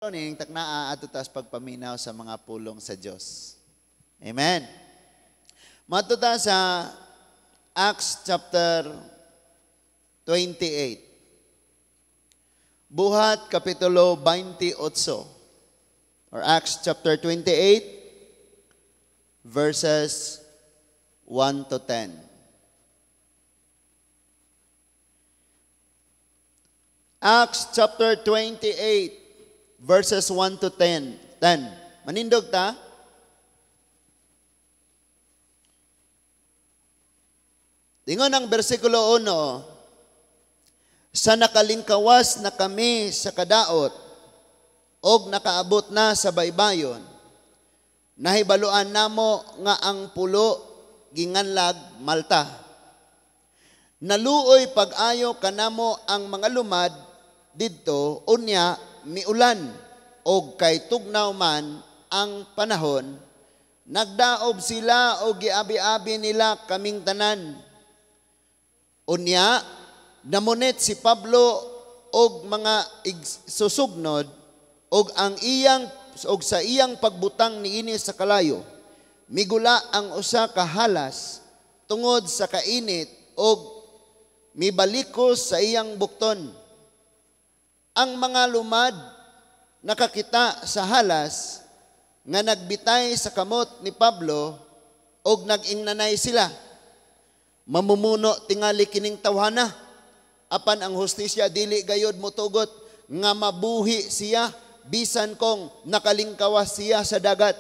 Ning taknaa ato tas pagpaminaw sa mga pulong sa Dios. Amen. Matuta sa Acts chapter 28. Buhat kapitulo 28 or Acts chapter 28 verses 1 to 10. Acts chapter 28 verses 1 to 10. Manindog ta? Dingon ang bersikulo 1. Sa nakalingkawas na kami sa kadaot, og nakaabot na sa baybayon, nahibaluan namo nga ang pulo ginganlag Malta. Naluoy pag-ayo kanamo ang mga lumad didto unya miulan og kay tugnaw man ang panahon, nagdaob sila og giabi-abi nila kaming tanan. Unya namunit si Pablo og mga susugnod og sa iyang pagbutang niini sa kalayo, migula ang usa ka halas tungod sa kainit og mibalikos sa iyang bukton. Ang mga lumad nakakita sa halas nga nagbitay sa kamot ni Pablo og nag-ingnanay sila. Mamumuno tingali kining tawhana, apan ang hustisya dili gayod motugot nga mabuhi siya bisan kong nakalingkawas siya sa dagat.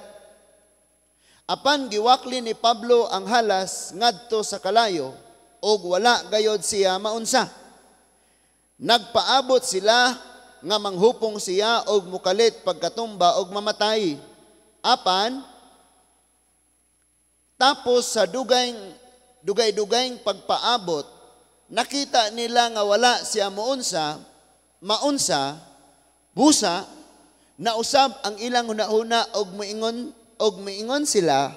Apan giwakli ni Pablo ang halas ngadto sa kalayo og wala gayod siya maunsa. Nagpaabot sila nga manghupong siya og mukalit pagkatumba og mamatay. Apan tapos sa dugay-dugayng pagpaabot, nakita nila nga wala siya maunsa, busa, nausab ang ilang hunahuna og moingon sila,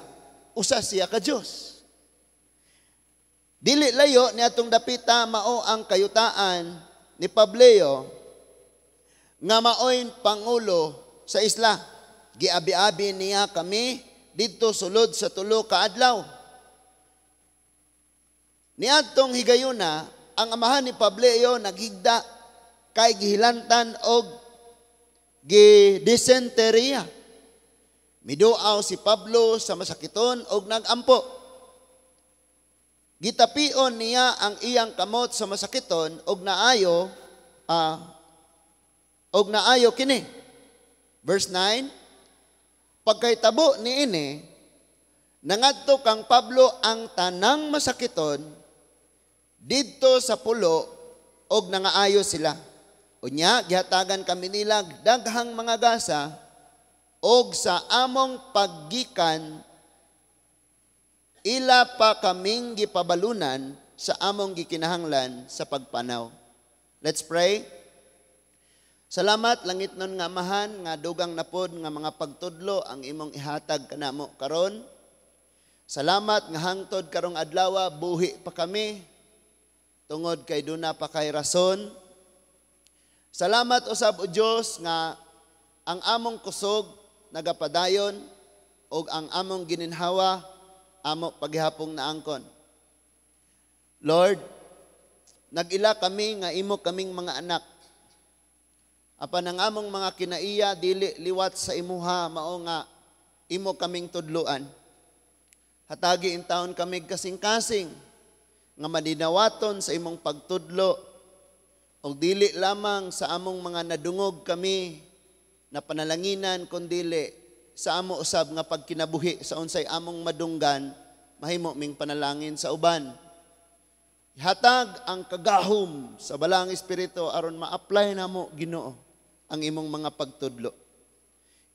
usa siya ka Dios. Dili layo ni atong dapita mao ang kayutaan ni Pableo nga maoy pangulo sa isla. Giabi-abi niya kami didto sulod sa tulo ka adlaw. Niadtong higayuna, ang amahan ni Pableo naghigda kay gihilantan og gidysenteriya. Miduaw si Pablo sa masakiton og nagampo. Gitapion niya ang iyang kamot sa masakiton og naayo kini. Verse 9, pagkahitabo niini, nangadto kang Pablo ang tanang masakiton didto sa pulo og nangaayo sila. Unya gihatagan kami nila daghang mga gasa og sa among paggikan ila pa kaming gipabalunan sa among gikinahanglan sa pagpanaw. Let's pray. Salamat langit nun nga amahan, nga dugang napod nga mga pagtudlo ang imong ihatag kanamo karon. Salamat nga hangtod karong adlaw buhi pa kami tungod kay duna pa kay rason. Salamat usab o Dios nga ang among kusog nagapadayon og ang among gininhawa amo paghihapong naangkon. Lord, nag-ila kami nga imo kaming mga anak. Apan ang among mga kinaiya dili liwat sa imuha mao nga imo kaming tudluan. Hatagi in taon kami kasing-kasing nga madinawaton sa imong pagtudlo og dili lamang sa among mga nadungog kami na panalanginan kundili sa amo usab nga pagkinabuhi sa unsay among madunggan, mahimo ming panalangin sa uban. Hatag ang kagahom sa balang espiritu aron ma-apply namo Ginoo ang imong mga pagtudlo.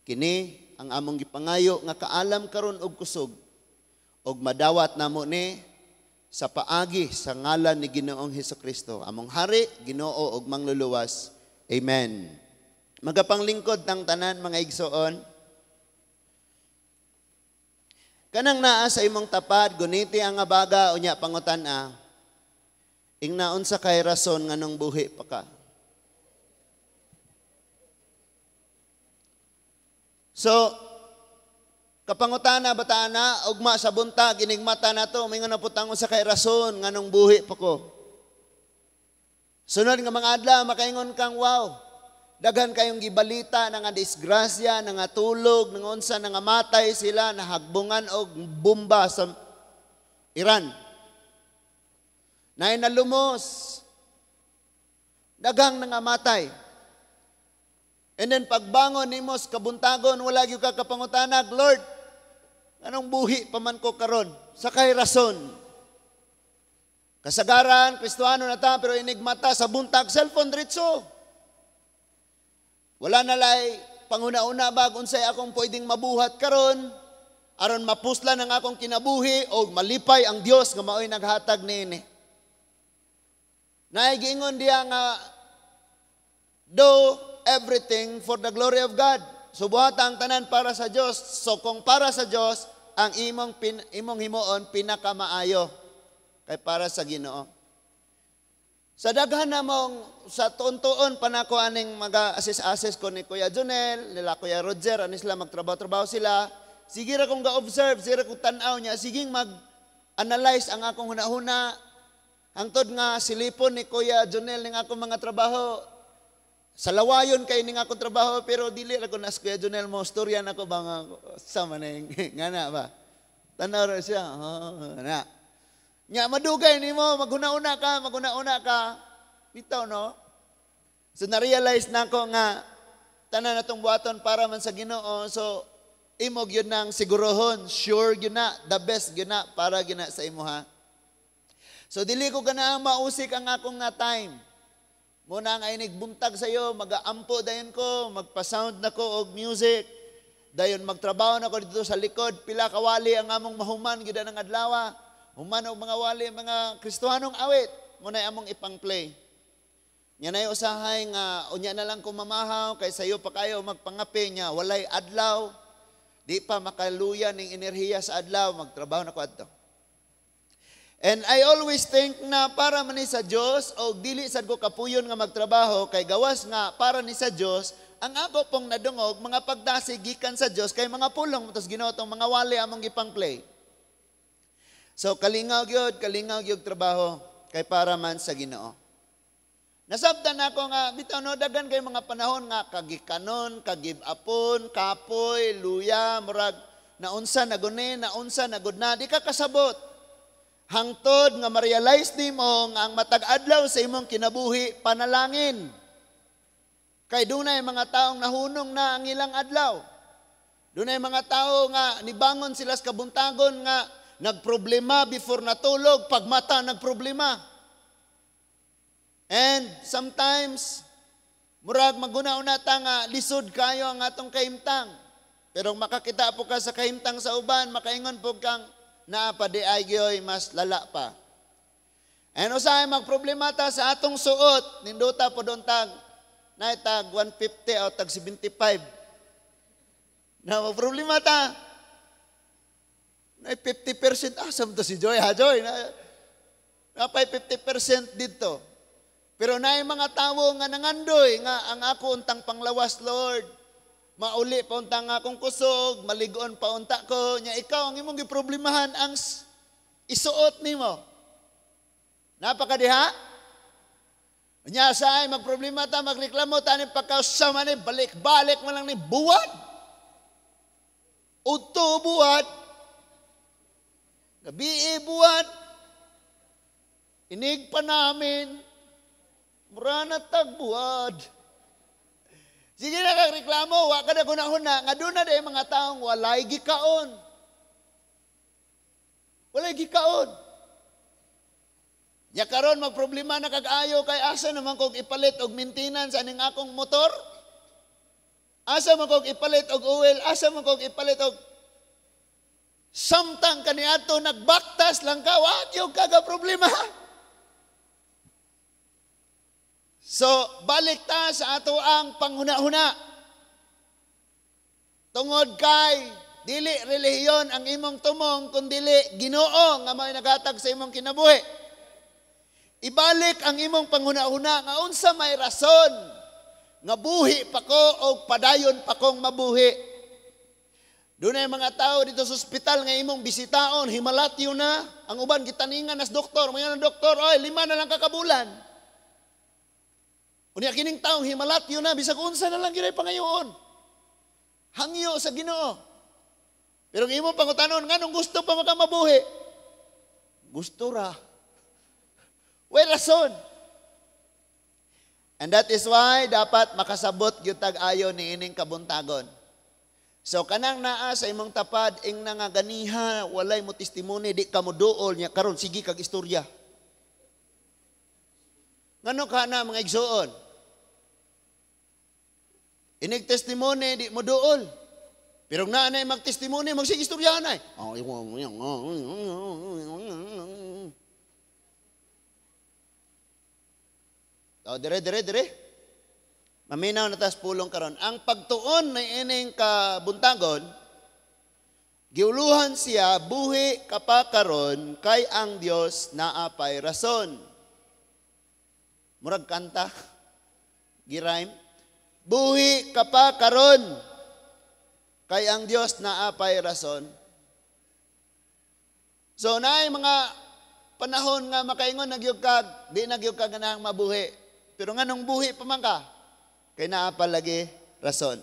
Kini ang among gipangayo nga kaalam karon og kusog og madawat namo ni sa paagi sa ngalan ni Ginoong Hesukristo, among hari, Ginoo ug mangluluwas. Amen. Magapanglingkod tang tanan mga igsoon. Kanang naa sa imong tapad, guniti ang abaga unya pangutan-a. Ing naon sa kay rason nganong buhi pa ka. So, kapangutana bataana ugma sa buntag inigmata nato mingon na putang usa kay rason nganong buhi pa ko. Sunod nga mga adlaw makaingon kang wow. Daghan kayong gibalita na nga disgrasya, na nga tulog, na nga unsa na nga matay sila nahagbungan og bomba sa Iran. Nay nalumos. Daghang nga matay. And then pagbangon nimo sa kabuntagon wala gyud ka kapangutanag, Lord, anong buhi pa man ko karon? Sakay rason. Kasagaran, Kristohano na ta, pero inigmata sa buntag, cellphone diretso. Wala na lay panguna-una bag unsay akong pwedeng mabuhat karon aron mapuslan ang akong kinabuhi o malipay ang Dios nga mao'y naghatag niini. Naigingon diya nga do everything for the glory of God. Subuhata ang tanan para sa Dios. So kung para sa Dios, ang imong himuon pinakamaayo kay para sa Ginoo. Sa daghan namong sa tuon-tuon panako aning mag-assess ko ni Kuya Jonel, nila Kuya Roger, ani sila magtrabaho-trabaho sila. Sige ra kong ga-observe, sige ra kong tan-aw niya, siging mag-analyze ang akong hunahuna. Hangtod nga silipon ni Kuya Jonel ning akong mga trabaho. Sa lawayon kay ning akong trabaho pero dili ra ko nas Kuya Jonel mo storya nako ba nga sama ning ngana ba. Tanaw ra siya. Na. Nya madugay nimo maghuna-una ka. Bitaw no. So na-realize nako nga tanan natong buhaton para man sa Ginoo. So imo gyud nang sigurohon, sure gyud na, the best gyud na para gina sa imuha. So dili ko ganaang mausik ang akong nga time. Muna nga inig buntag sayo, mag-aampo dayon ko, magpa-sound na ko og music. Dayon magtrabaho na ko dito sa likod, pila kawali ang among mahuman gyud ang adlaw. Human og mga wali, mga Kristohanong awit, muna among ipang-play. Nya nay usahay nga unya na lang ko mamahaw kay sayo pa kayo magpangapi nya walay adlaw. Di pa makaluya ning enerhiya sa adlaw, magtrabaho na ko adto. And I always think na para man ni sa Dios o dili sad ko kapuyon nga magtrabaho kay gawas nga para ni sa Dios, ang ako pong nadungog mga pagdasig gikan sa Dios kay mga pulong mutos Ginoo tong mga wali among gipang-play. So kalingaw gyud trabaho kay para man sa Ginoo. Nasabtan nako nga bitaw no daghan kay mga panahon nga kagikanon, kagibapon, kapoy, luya, murag naunsa naguni, naunsa nagudna, di ka kasabot. Hangtod nga ma-realize nimo nga ang matag adlaw sa imong kinabuhi panalangin. Kay dunay mga taong nahunong na ang ilang adlaw. Dunay mga tao nga nibangon sila sa kabuntagon nga nagproblema before natulog, pag mata nagproblema. And sometimes, murag maguna-una ta nga lisod kayo ang atong kahimtang. Pero makakita po ka sa kahimtang sa uban, makaingon po kang naapadi ay gyoy mas lala pa. And usahay magproblema ta sa atong suot, ninduta po doon tag, na tag 150 o tag 75. Na magproblema ta. Na 50% asam to si Joy, ha Joy? Napay 50% dito. Pero na mga tao nga nangandoy, nga ang ako untang panglawas, Lord. Mauli pa untang akong kusog, maligon pa unta ko. Nya ikaw, ang imong giproblemahan, ang isuot nimo. Napakadiha? Nya saay, magproblema ta, magreklamo ta, ni pagkausama ni, balik-balik mo lang ni buwad. Uto buwad. Gabi buwan, inig pa namin, mura na tagbuwad. Sige na kang reklamo, wa ka na gunahuna, nga doon na day mga taong walay gikaon. Walay gikaon. Ya karon magproblema na kag-ayo kay asa naman kog ipalit og maintenance aning akong motor? Asa man kog ipalit og oil? Asa man kog ipalit og samtang kaniadto nagbaktas lang ka, wag yung kaga problema. So, balik ta sa ato ang panghuna-huna. Tungod kay, dili relihiyon ang imong tumong, kundili Ginoo nga may nagatag sa imong kinabuhi. Ibalik ang imong panghuna-huna nga unsa may rason nga buhi pa ko o padayon pa kong mabuhi. Doon ay mga tao dito sa ospital nga imong bisitaon, himalatyo na, ang uban gitaningan as doktor, mga doktor, oy, 5 na lang kakabulan. Unya kining taong himalatyo na, bisag unsa na lang ginay pangayoon. Hangyo sa Ginoo. Pero ang imong pangutanon, nganong gusto pa makamabuhi? Gusto ra. Way rason. And that is why dapat makasabot gyud tag-ayo ni ining kabuntagon. So kanang naa sa imong tapad ing nangaganiha walay mo testimony di ka mo duol nya karon sige kag istorya. Ngano ka na mga igsoon? Inig testimony di mo duol. Pero naa na magtestimony magsige istorya na. Dire. Maminaw na tas pulong karon. Ang pagtuon na ining kabuntagon, giuluhan siya, buhi kapakaron kay ang Dios naapay rason. Murag kanta, girime. Buhi kapakaron kay ang Dios naapay rason. So naay mga panahon nga makaingon nagyug kag, di nagyug kag ganang mabuhi. Pero nganong buhi pa man ka? Kay naa palagi rason.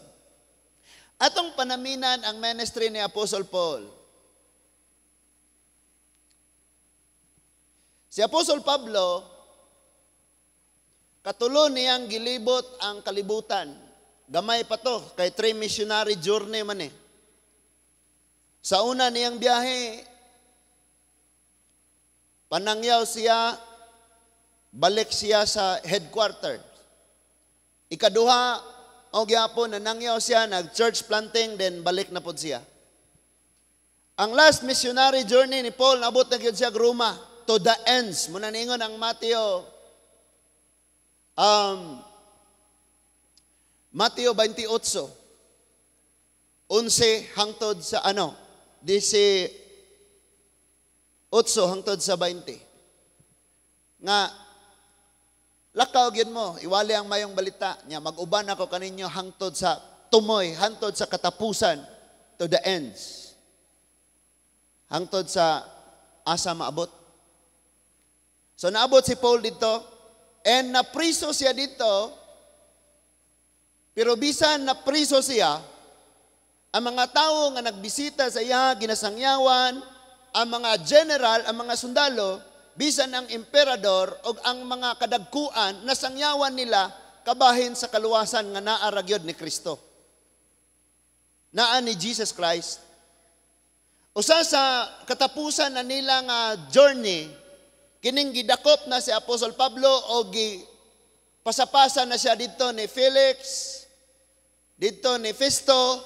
Atong panaminan ang ministry ni Apostle Paul. Si Apostle Pablo, katulo niyang gilibot ang kalibutan. Gamay pa to, kay 3 missionary journey man eh. Sa una niyang biyahe, panangyaw siya, balik siya sa headquarters. Ikaduha, o gyapon nanangyaw siya, nag-church planting, then balik na pod siya. Ang last missionary journey ni Paul, nabot na gyud siya Roma, to the ends. Muna ningon ang Mateo 28, 11 hangtod sa 18 hangtod sa 20. Nga, lakaw gyud mo, iwali ang mayong balita niya, mag-uban ako kaninyo hangtod sa tumoy, hangtod sa katapusan, to the ends. Hangtod sa asa maabot. So naabot si Paul dito, and napriso siya dito, pero bisan napriso siya, ang mga tao nga nagbisita sa iya, ginasangyawan, ang mga general, ang mga sundalo, bisan ang emperador o ang mga kadagkuan, nasangyawan nila kabahin sa kaluwasan nga naa ra gyud ni Kristo. Naa ni Jesus Christ. Usa sa katapusan na nila nga journey, kining gidakop na si Apostle Pablo o pasapasa na siya dito ni Felix, dito ni Festo,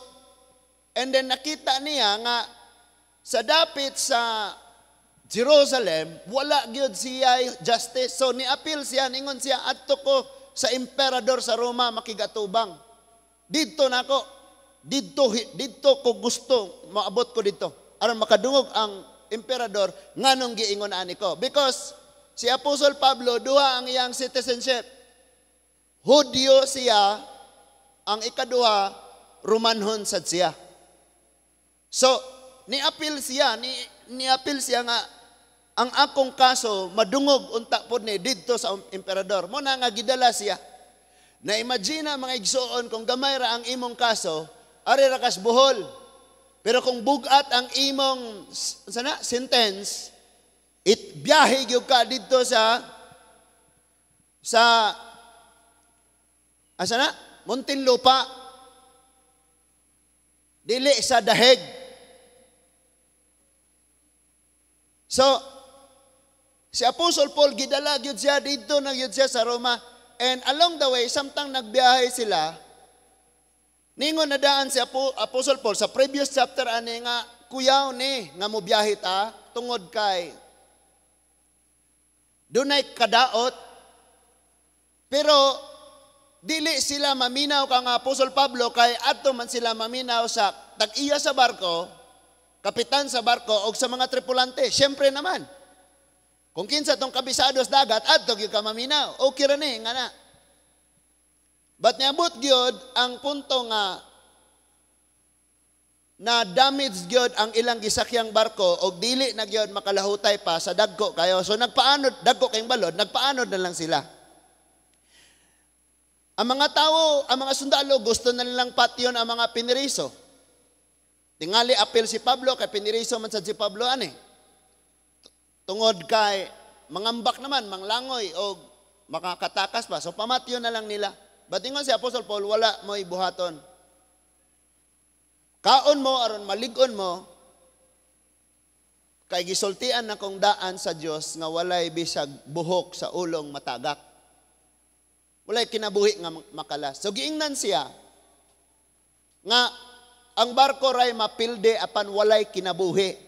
and then nakita niya nga sa dapit sa Jerusalem, wala gyud siya justice. So ni-appeal siya, ningon siya, adto ko sa emperador sa Roma makigatubang. Dito nako, dito ko gusto, maabot ko dito. Aron makadungog ang emperador, nganong giingon ani ko. Because si Apostle Pablo, duha ang iyang citizenship. Hudyo siya, ang ikaduha, Romanhon sad siya. So, ni-appeal siya nga, ang akong kaso, madungog unta pod ni didto sa emperador. Muna nga gidala siya. Na-imagine mga igsoon, kung gamay ra ang imong kaso, ari ra kas buhol. Pero kung bugat ang imong sentence, biyahe gyud ka didto sa Muntinlupa. Dili sa daheg. So, si Apostle Paul, gidala gyud siya dito, nagyud siya sa Roma. And along the way, samtang nagbiyahe sila, ningon na daan si Apostle Paul sa previous chapter, ani nga, kuyaw ni, nga mo biyahe ta, tungod kay, dunay kadaot, pero, dili sila maminaw kang Apostle Pablo, kay ato man sila maminaw sa tag-iya sa barko, kapitan sa barko, o sa mga tripulante. Siyempre naman, kung kinsa tong kabisados dagat, adto gyud ka maminaw. Okay ra ni nga na. But niabot gyud ang punto nga na damage gyud ang ilang gisakyang barko og dili na gyud makalahutay pa sa dagko kayo. So nagpaanod, dagko kayong balod, nagpaanod na lang sila. Ang mga tao, ang mga sundalo, gusto na nilang patyon ang mga piniriso. Tingali apel si Pablo, kay piniriso man sad si Pablo ani. Tungod kay mangambak naman, manglangoy o makakatakas pa. So pamatyon na lang nila. Batingon si Apostol Paul, wala mo ibuhaton. Kaon mo, aron maligon mo, kay gisultian na kong daan sa Dios nga walay bisag buhok sa ulong matagak. Walay kinabuhi nga makalas. So giingnan siya nga ang barko ray mapilde apan walay kinabuhi.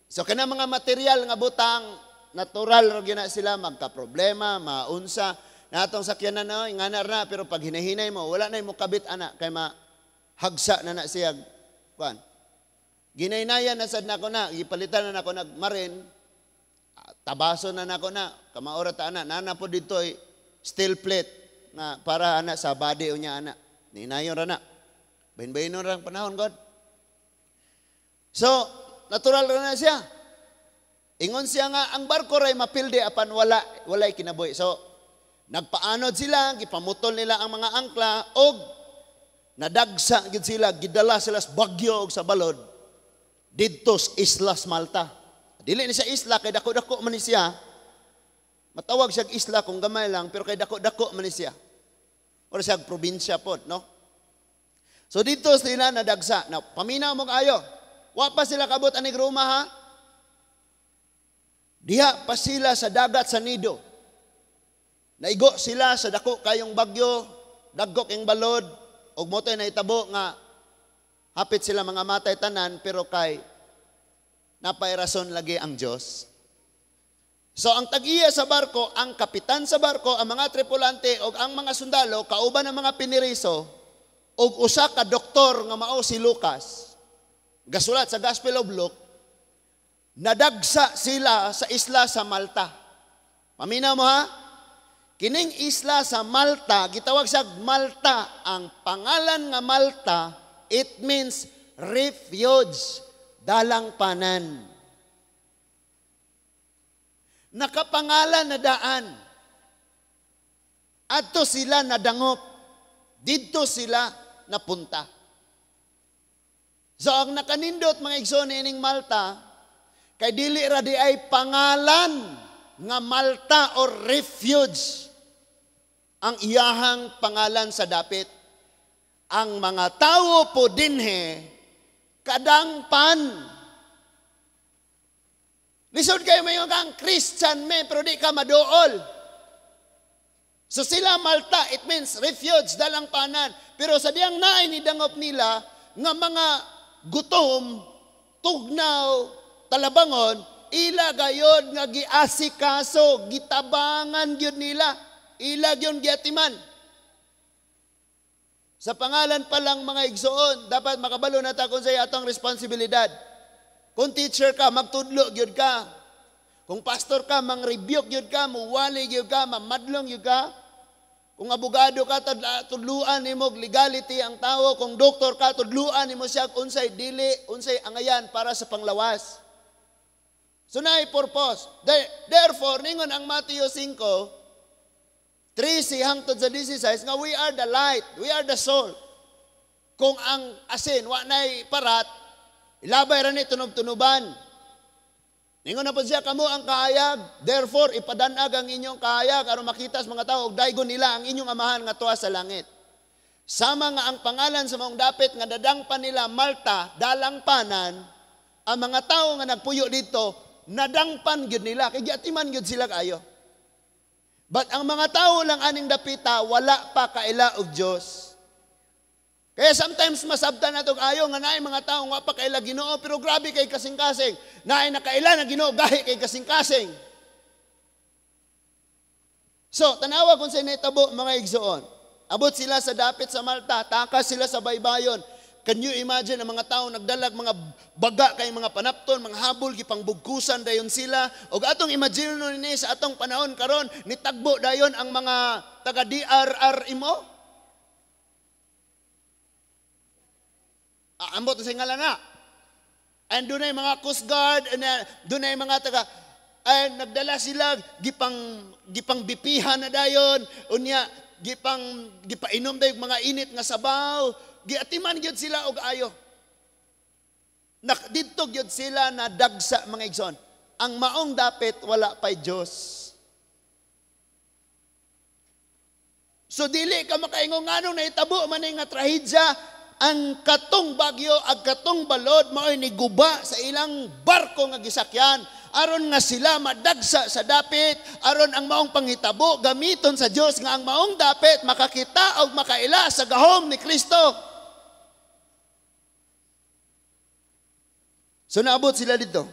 So kana mga material nga butang natural ra gyud na sila magka-problema, maunsa. Natong sakyanan na inganar na pero pag hinahinay mo wala na mo kabit ana kay mahagsa na siya. Kuan. Ginaynayan na sad nako na, gipalitan na nako nagmarin. Tabaso na nako na, kamaora ta ana, nana po dito steel plate nga para ana sa body unya ana. Ninayon ra na. Bahin-bahinon ra ang panahon God. So, natural ra na siya. Ingon siya nga ang barko ray mapilde apan walay kinabuhi. So, nagpaanod sila, gipamutol nila ang mga angkla og nadagsa gid sila, gidala sila sa bagyo og sa balod didto sa Islas Malta. Dili ni sa isla kay dako-dako man ni siya. Matawag siya isla kung gamay lang pero kay dako-dako man ni siya. Or siya probinsya pod, no? So dito sila nadagsa. Now, paminaw mo kayo. Wa pa sila kabot anig Roma ha. Diha pa sila sa dagat sa Nido. Naigo sila sa dako kayong bagyo, dagko king balod. Og motoy na itabo nga hapit sila mga matay tanan pero kay napay rason lagi ang Dios. So ang tag-iya sa barko, ang kapitan sa barko, ang mga tripulante og ang mga sundalo kauban ng mga piniriso og usa ka doktor nga mao si Lucas. Gasulat sa Gospel of Luke, nadagsa sila sa isla sa Malta. Paminaw mo ha? Kining isla sa Malta, gitawag siya Malta. Ang pangalan nga Malta, it means refuge, dalang panan. Nakapangalan na daan. Adto sila nadangop. Didto sila napunta. So ang nakanindot mga igsoon ining Malta, kay dili ra di ay pangalan nga Malta or refuge ang iyahang pangalan sa dapit. Ang mga tao po dinhe kadangpan. Lisod kayo mayon kang Christian me pero di ka maduol. So sila Malta, it means refuge, dalang panan. Pero sa diyang naay ni dangop nila nga mga gutom, tugnaw, talabangon, ila gayod nga giasikaso, gitabangan gyud nila. Ila gyud giatiman. Sa pangalan pa lang mga igsoon, dapat makabalo na ta kung sa atong responsibilidad. Kung teacher ka, magtudlo gyud ka. Kung pastor ka, mang-rebuke gyud ka, muwali gyud ka, mamadlong gyud ka. Kung abogado ka, tudluan nimo legality ang tao. Kung doktor ka, tudluan nimo siya unsay dili, unsay angayan para sa panglawas. So naay purpose. Therefore, ningon ang Matthew 5, 13 hangtod sa 16 nga we are the light, we are the salt. Kung ang asin wa nay parat, ilabay ra ni tunob-tunuban. Ningon na po siya kamo ang kahayag, therefore ipadanag ang inyong kahayag aron makita sa mga tao og daygon nila ang inyong amahan nga tuwa sa langit. Sama nga ang pangalan sa maong dapit nga dadangpan nila Malta, dalang panan, ang mga tao nga nagpuyo dito nadangpan gyud nila kay giatiman gyud sila kaayo. But ang mga tao lang aning dapita, wala pa kaila og Dios. Kaya sometimes masabtan nato kayo nga naay mga tao nga pa kaila Ginoo pero grabe kay kasing-kasing. Naay nakaila na Ginoo gahi kay kasing-kasing. So, tanawa kung sa initabo mga igsoon. Abot sila sa dapit sa Malta, takas sila sa baybayon. Can you imagine ang mga tao nagdalag mga baga kay mga panapton, mga habol, gipangbugkusan dayon sila. O atong imagine nun ni sa atong panahon karon nitagbo dayon ang mga taga DRR imo. ambot sa ngalan na. And doon ay mga Coast Guard, and doon ay mga taga, ay nagdala sila, gipang bipihan na dayon, unya, gipainom dayon mga init nga sabaw, giatiman gyud sila og ayo. Dito gyud sila na dagsa mga igsoon. Ang maong dapit wala pay Dios. So dili ka makaingon nganong nahitabo man nga trahedya, ang katong bagyo ag katong balod mao'y niguba sa ilang barko nga gisakyan aron nga sila madagsa sa dapit, aron ang maong panghitabo gamiton sa Dios nga ang maong dapit makakita og makaila sa gahom ni Kristo. So naabot sila dito.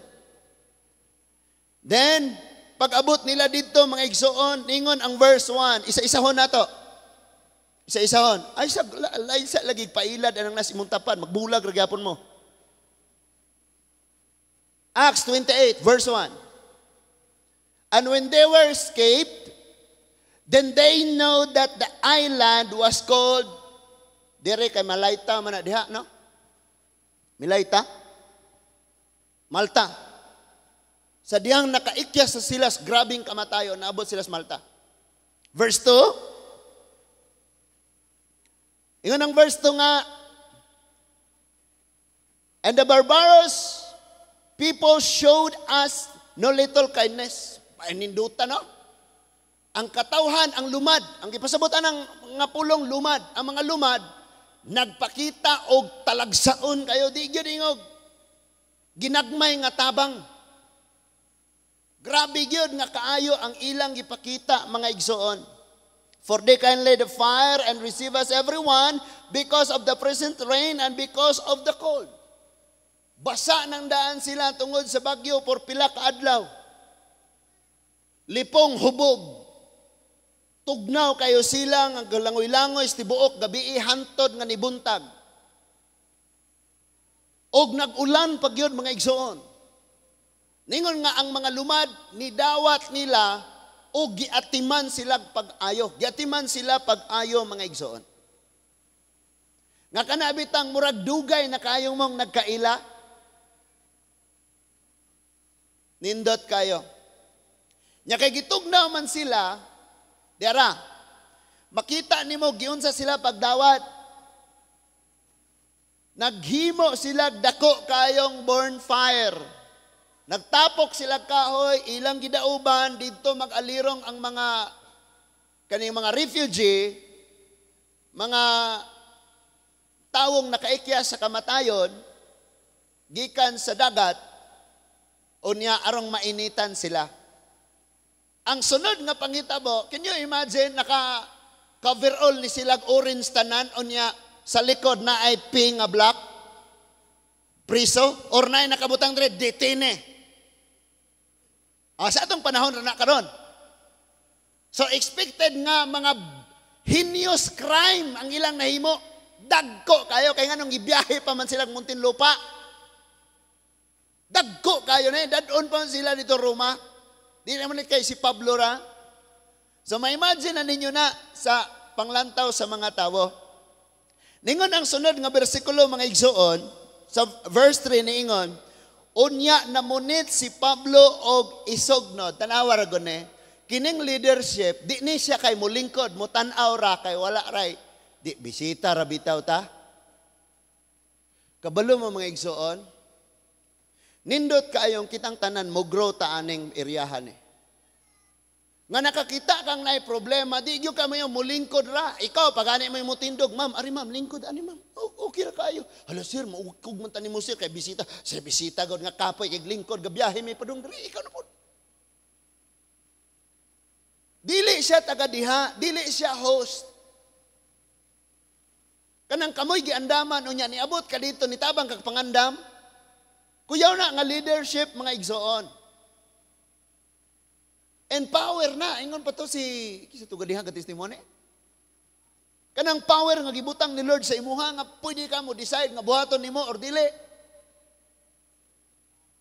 Then pag-abot nila dito mga igsoon, ningon ang verse 1, isa-isahon nato. Isa-isahon. Ay, sa lagi pailad anang nasimuntapan. Magbulag, ragyapon mo. Acts 28, verse 1. And when they were escaped, then they know that the island was called, dire kay Malaita, man diha, no? Milaita? Malta. Sa diyang nakaikyas sa silas, grabing kamatayon, naabot sila sa Malta. Verse 2, ingon ang verse 2 nga, and the barbarous people showed us no little kindness. Paninduta, no? Ang katawhan, ang lumad, ang ipasabutan ng mga pulong lumad, ang mga lumad, nagpakita og talagsaon kayo, di gyud ingog. Ginagmay nga tabang. Grabe gyud nga kaayo ang ilang gipakita mga igsoon. For they kindly the fire and receive us everyone because of the present rain and because of the cold. Basa ng daan sila tungod sa bagyo por pila ka adlaw. Lipong hubog. Tugnaw kayo sila nga galangoy-langoy tibuok gabi hantod nga nibuntag. Og nag-ulan pagyod mga igsoon. Ningon nga ang mga lumad ni dawat nila o giatiman sila pag-ayo. Giatiman sila pag-ayo mga igsoon. Nga kanabitang murag dugay na kayong mong nagkaila. Nindot kayo. Nya kay gitugnaw man sila, dera, makita nimo giunsa sila pagdawat. Naghimo sila dako kayong bonfire. Nagtapok sila kahoy, ilang gidauban, dito mag-alirong ang mga kaning mga refugee, mga tawong nakaikyas sa kamatayon, gikan sa dagat, unya arong mainitan sila. Ang sunod nga panghitabo, can you imagine, naka-coverall ni silag orange tanan, unya sa likod na ay pink nga black, priso, or na nakabutang dre, detene. Sa atong panahon na karon. So expected nga mga heinous crime ang ilang nahimo. Dagko kayo kay nganong gibiyahe pa man sila Muntinlupa. Dagko kayo na dadon pa man sila dito Roma. Di naman kay si Pablo ra. So ma-imagine na ninyo na sa panglantaw sa mga tawo. Ningon ang sunod nga bersikulo mga igsoon, sa verse 3 niingon, unya namunit si Pablo og isogno, tanawa ra gone. Kining leadership, di ni siya kay mulingkod, mutanaw ra kay wala ray. Di bisita ra bitaw ta. Kabalo mo mga igsoon. Nindot kaayong kitang tanan mo grow ta aning eryahan eh. Nga nakakita kang naay problema, di gyud ka mayo mulingkod ra. Ikaw pagani mo mutindog, ma'am, ari ma'am, lingkod ani ma'am. Okay ra kayo. Hala sir, maugkog man tani mo sir kay bisita. Sir bisita gud nga kapoy kay lingkod gabiyahe may padung diri ikaw na pod. Dili siya taga diha, dili siya host. Kanang kamoy giandaman unya niabot ka dito nitabang kag pangandam. Kuyaw na nga leadership mga igsoon. And power na, ingon pa to si tugadihan ka testimony. Kanang power nga gibutang ni Lord sa imuha nga pwede ka mo decide nga buhaton nimo or dili.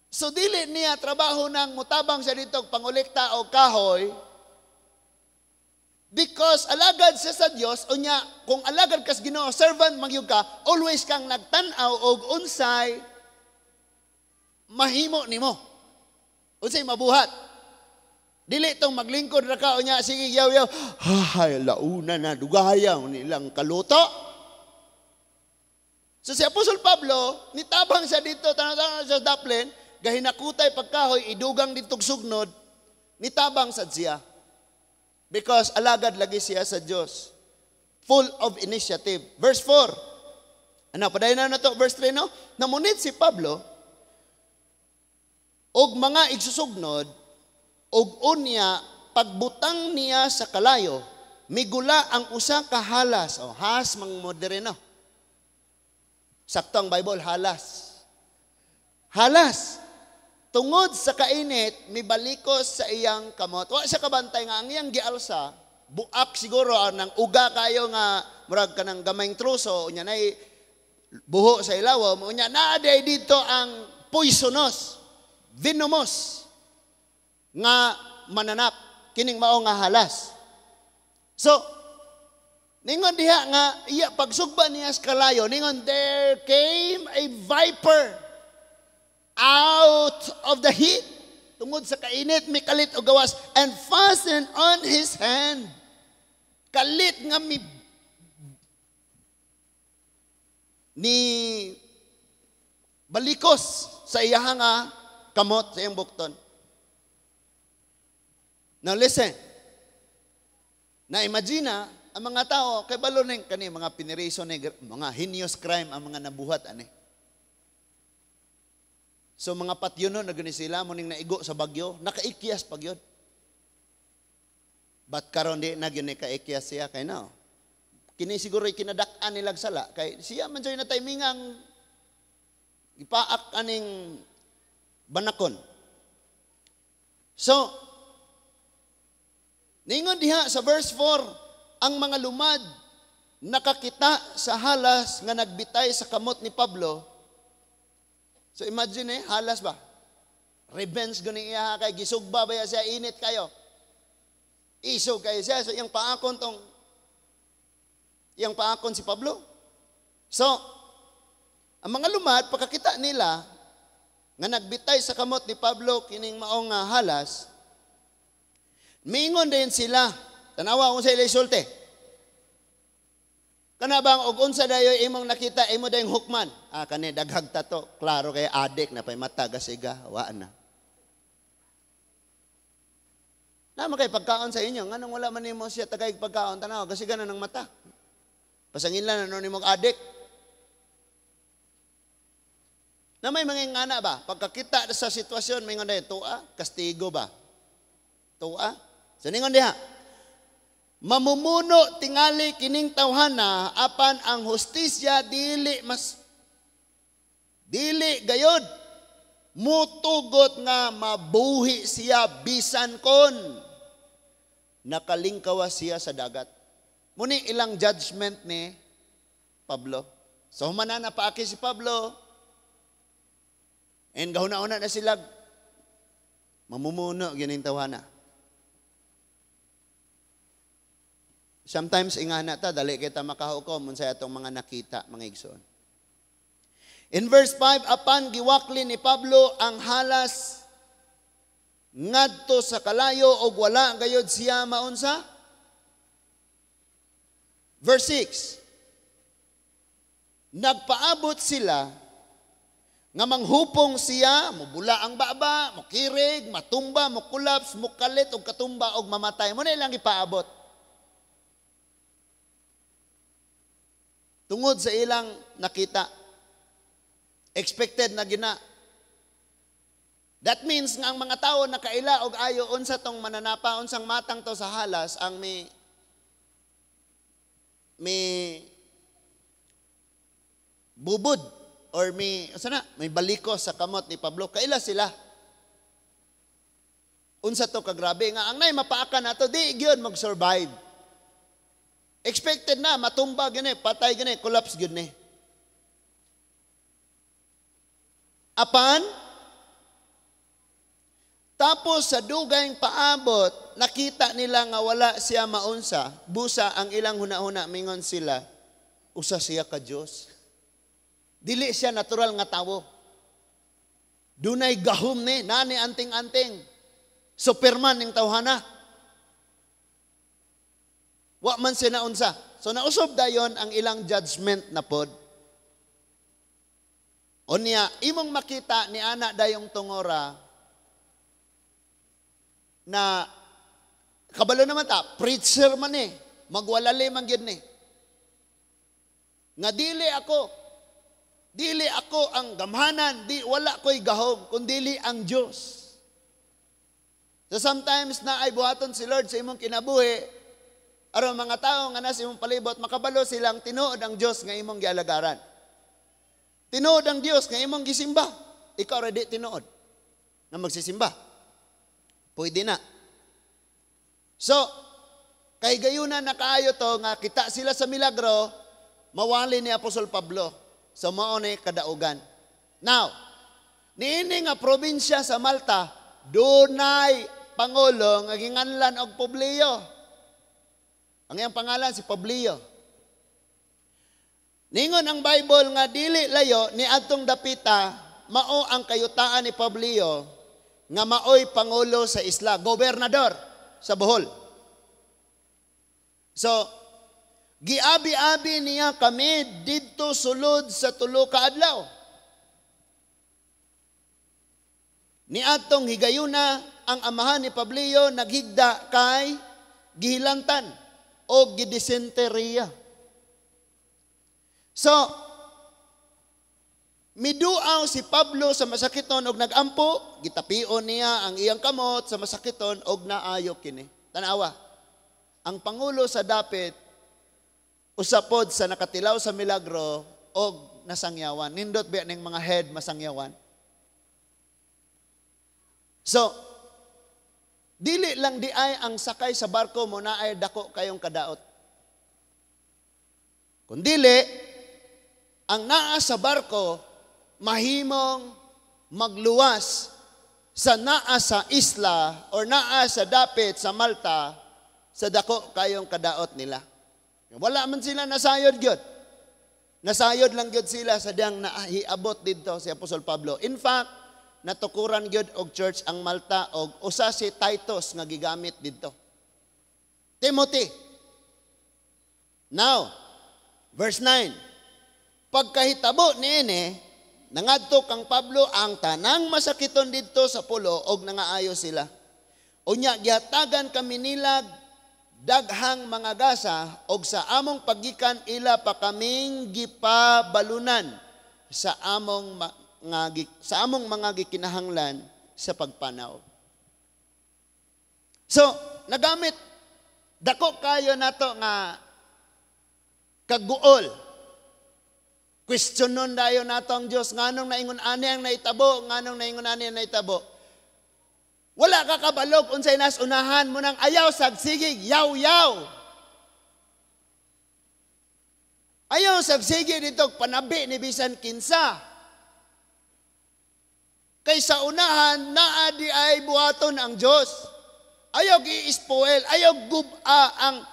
So dili niya trabaho nang mutabang siya dito pangolekta o kahoy. Because alagad siya sa Dios, unya kung alagad kas Ginoo, servant magyud ka, always kang nagtan-aw og unsay mahimo nimo. Unsay mabuhat. Dili tong maglingkod ra ka unya sige yaw-yaw. Hay launa na dugayaw nilang kaluto. So si Apostol Pablo, nitabang siya dito, tanang siya sa daplin, gahinakutay pagkahoy, idugang ditog sugnod, nitabang sad siya. Because alagad lagi siya sa Diyos. Full of initiative. Verse 4. Ano, padayon na to, verse 3, no? Namunit si Pablo, og mga igsusugnod, og unya, pagbutang niya sa kalayo, migula ang usa ka halas. O, has, mang moderno. Sakto ang Bible, halas. Halas. Tungod sa kainit, mibalikos sa iyang kamot. Wa siya kabantay nga ang iyang gialsa, buak siguro nang uga kayo nga murag ka ng gamayng truso, unya nay buho sa ilaw, unya naaday dito ang poisonous, venomous nga mananap, kining mao nga halas. So, ningon diha nga iya pagsugba niya sa kalayo, ningon there came a viper out of the heat, tungod sa kainit, may kalit o gawas, and fastened on his hand. Kalit nga ni balikos sa iyang nga kamot, sa iyang bukton. Now listen, na-imagine ang mga tao, kay baloning kani, mga piniriso ni, mga heinous crime, ang mga nabuhat, ani. So mga patyonon na gani sila, muning naigo sa bagyo, nakaikyas pag yun. But karon di na gani kaikyas siya, kay na. Kini siguro kinadak-an nilag sala, kay siya man dyan na timingang ipaak aning banakon. So, ningon diha sa verse 4, ang mga lumad nakakita sa halas nga nagbitay sa kamot ni Pablo. So imagine halas ba? Revenge gani iya kay gisugba ba siya, init kayo. Isog kayo siya. So iyang paakon si Pablo. So, ang mga lumad, pagkakita nila nga nagbitay sa kamot ni Pablo kining maong halas, mingon din sila. Tanawa kung sa isulti. Kanabang og unsa dayo imong nakita imo dayong hukman. Kani daghag tato, klaro kay adik na pay mata gasiga, wa na. Naman kay pagkaon sa inyo, nganong wala man nimo siya tagay pagkaon tanaw gasiga na ng mata. Pasangilan na nimo adik. Na may mga ngana ba? Pagkakita sa sitwasyon mingon dayo tuwa, kastigo ba? Tuwa. So ningon diha, mamumuno tingali kining tawhana apan ang hustisya dili gayod mutugot nga mabuhi siya bisan kon nakalingkawa siya sa dagat. Muni ilang judgment ni Pablo. So humana na paaki si Pablo and gahuna-una na sila mamumuno gining tawhana. Sometimes ingana ta dali kita makahukom unsay atong mga nakita, mga igsoon. In verse 5, apan giwakli ni Pablo ang halas ngadto sa kalayo og wala gayod siya maunsa. Verse 6, nagpaabot sila nga manghupong siya, mubula ang baba, mukirig, matumba, mukulaps, mukalit og katumba og mamatay. Mo na ilang ipaabot. Tungod sa ilang nakita. Expected na gina. That means nga ang mga tao nakaila og ayo unsa tong mananapa, unsang matang to sa halas, ang may bubod or may balikos sa kamot ni Pablo. Kaila sila. Unsa to kagrabe nga ang nay mapaakan nato di gyud mag-survive. Expected na, matumba gini, patay gini, collapse gini. Apan, Tapos sa dugayng paabot, nakita nila nga wala siya maunsa, busa ang ilang huna-huna, mingon sila, usa siya ka Diyos. Dili siya natural nga tawo. Dunay gahom ni, nani anting-anting. Superman ning tawhana. Wa man siya naunsa. So nausob dayon ang ilang judgment na pod. Unya, imong makita ni ana dayong tungora, na kabalo naman ta, preacher man eh, magwalali man gyud ni. Nga dili ako ang gamhanan, wala ko'y gahom, kundi ang Diyos. So sometimes na ay buhaton si Lord sa imong kinabuhi, aron mga tao nga nasa imong palibot, makabalo silang tinuod ang Diyos nga imong gialagaran. Tinuod ang Diyos nga imong gisimba. Ikaw ready tinuod na magsisimba. Pwede na. So, kay gayunan na kaayo to, nga kita sila sa milagro, mawali ni Apostol Pablo. So, maone kadaugan. Now, niini nga probinsya sa Malta, dunay pangulo nga ginganlan og Publio. Ang iyang pangalan si Publio. Ningon ang Bible nga dili layo ni adtong dapita, mao ang kayutaan ni Publio nga maoy pangulo sa isla, gobernador sa Bohol. So, giabi-abi niya kami didto sulod sa tulo ka adlaw. Niadtong higayuna ang amahan ni Publio naghigda kay gihilantan o gidisenteriya. So, miduaw si Pablo sa masakiton og nagampo, gitapion niya ang iyang kamot sa masakiton og naayo kini. Tanawa, ang pangulo sa dapit usapod sa nakatilaw sa milagro og nasangyawan. Nindot ba ning mga head masangyawan? So, dili lang di ay ang sakay sa barko mo na ay dako kayong kadaot. Kundili, ang naa sa barko mahimong magluwas sa naa sa isla or naa sa dapit sa Malta sa dako kayong kadaot nila. Wala man sila nasayod gyud. Nasayod lang gyud sila sa diyang nahiabot didto si Apostol Pablo. In fact, natukuran gyud og church ang Malta og usa si Titus nga gigamit didto. Timothy. Now, verse 9. Pagkahitabo niini, nangadto kang Pablo ang tanang masakiton didto sa pulo og nangaayo sila. Unya gihatagan kami nilag daghang mga gasa og sa among paggikan ila pa kaming gipabalunan sa among mga gikinahanglan sa pagpanaw. So, nagamit dako kayo nato nga kaguol. Questionon dayon nato ang Dios nganong naingon ani ang naitabo, nganong naingon ani ang naitabo. Wala ka kabalog unsay nas unahan mo nang ayaw sagsigig, yaw-yaw. Ayaw sagsigig dito panabi ni bisan kinsa. Kaysa unahan naa di ay buhaton ang Dios. Ayaw gi-spoil, ayaw guba ang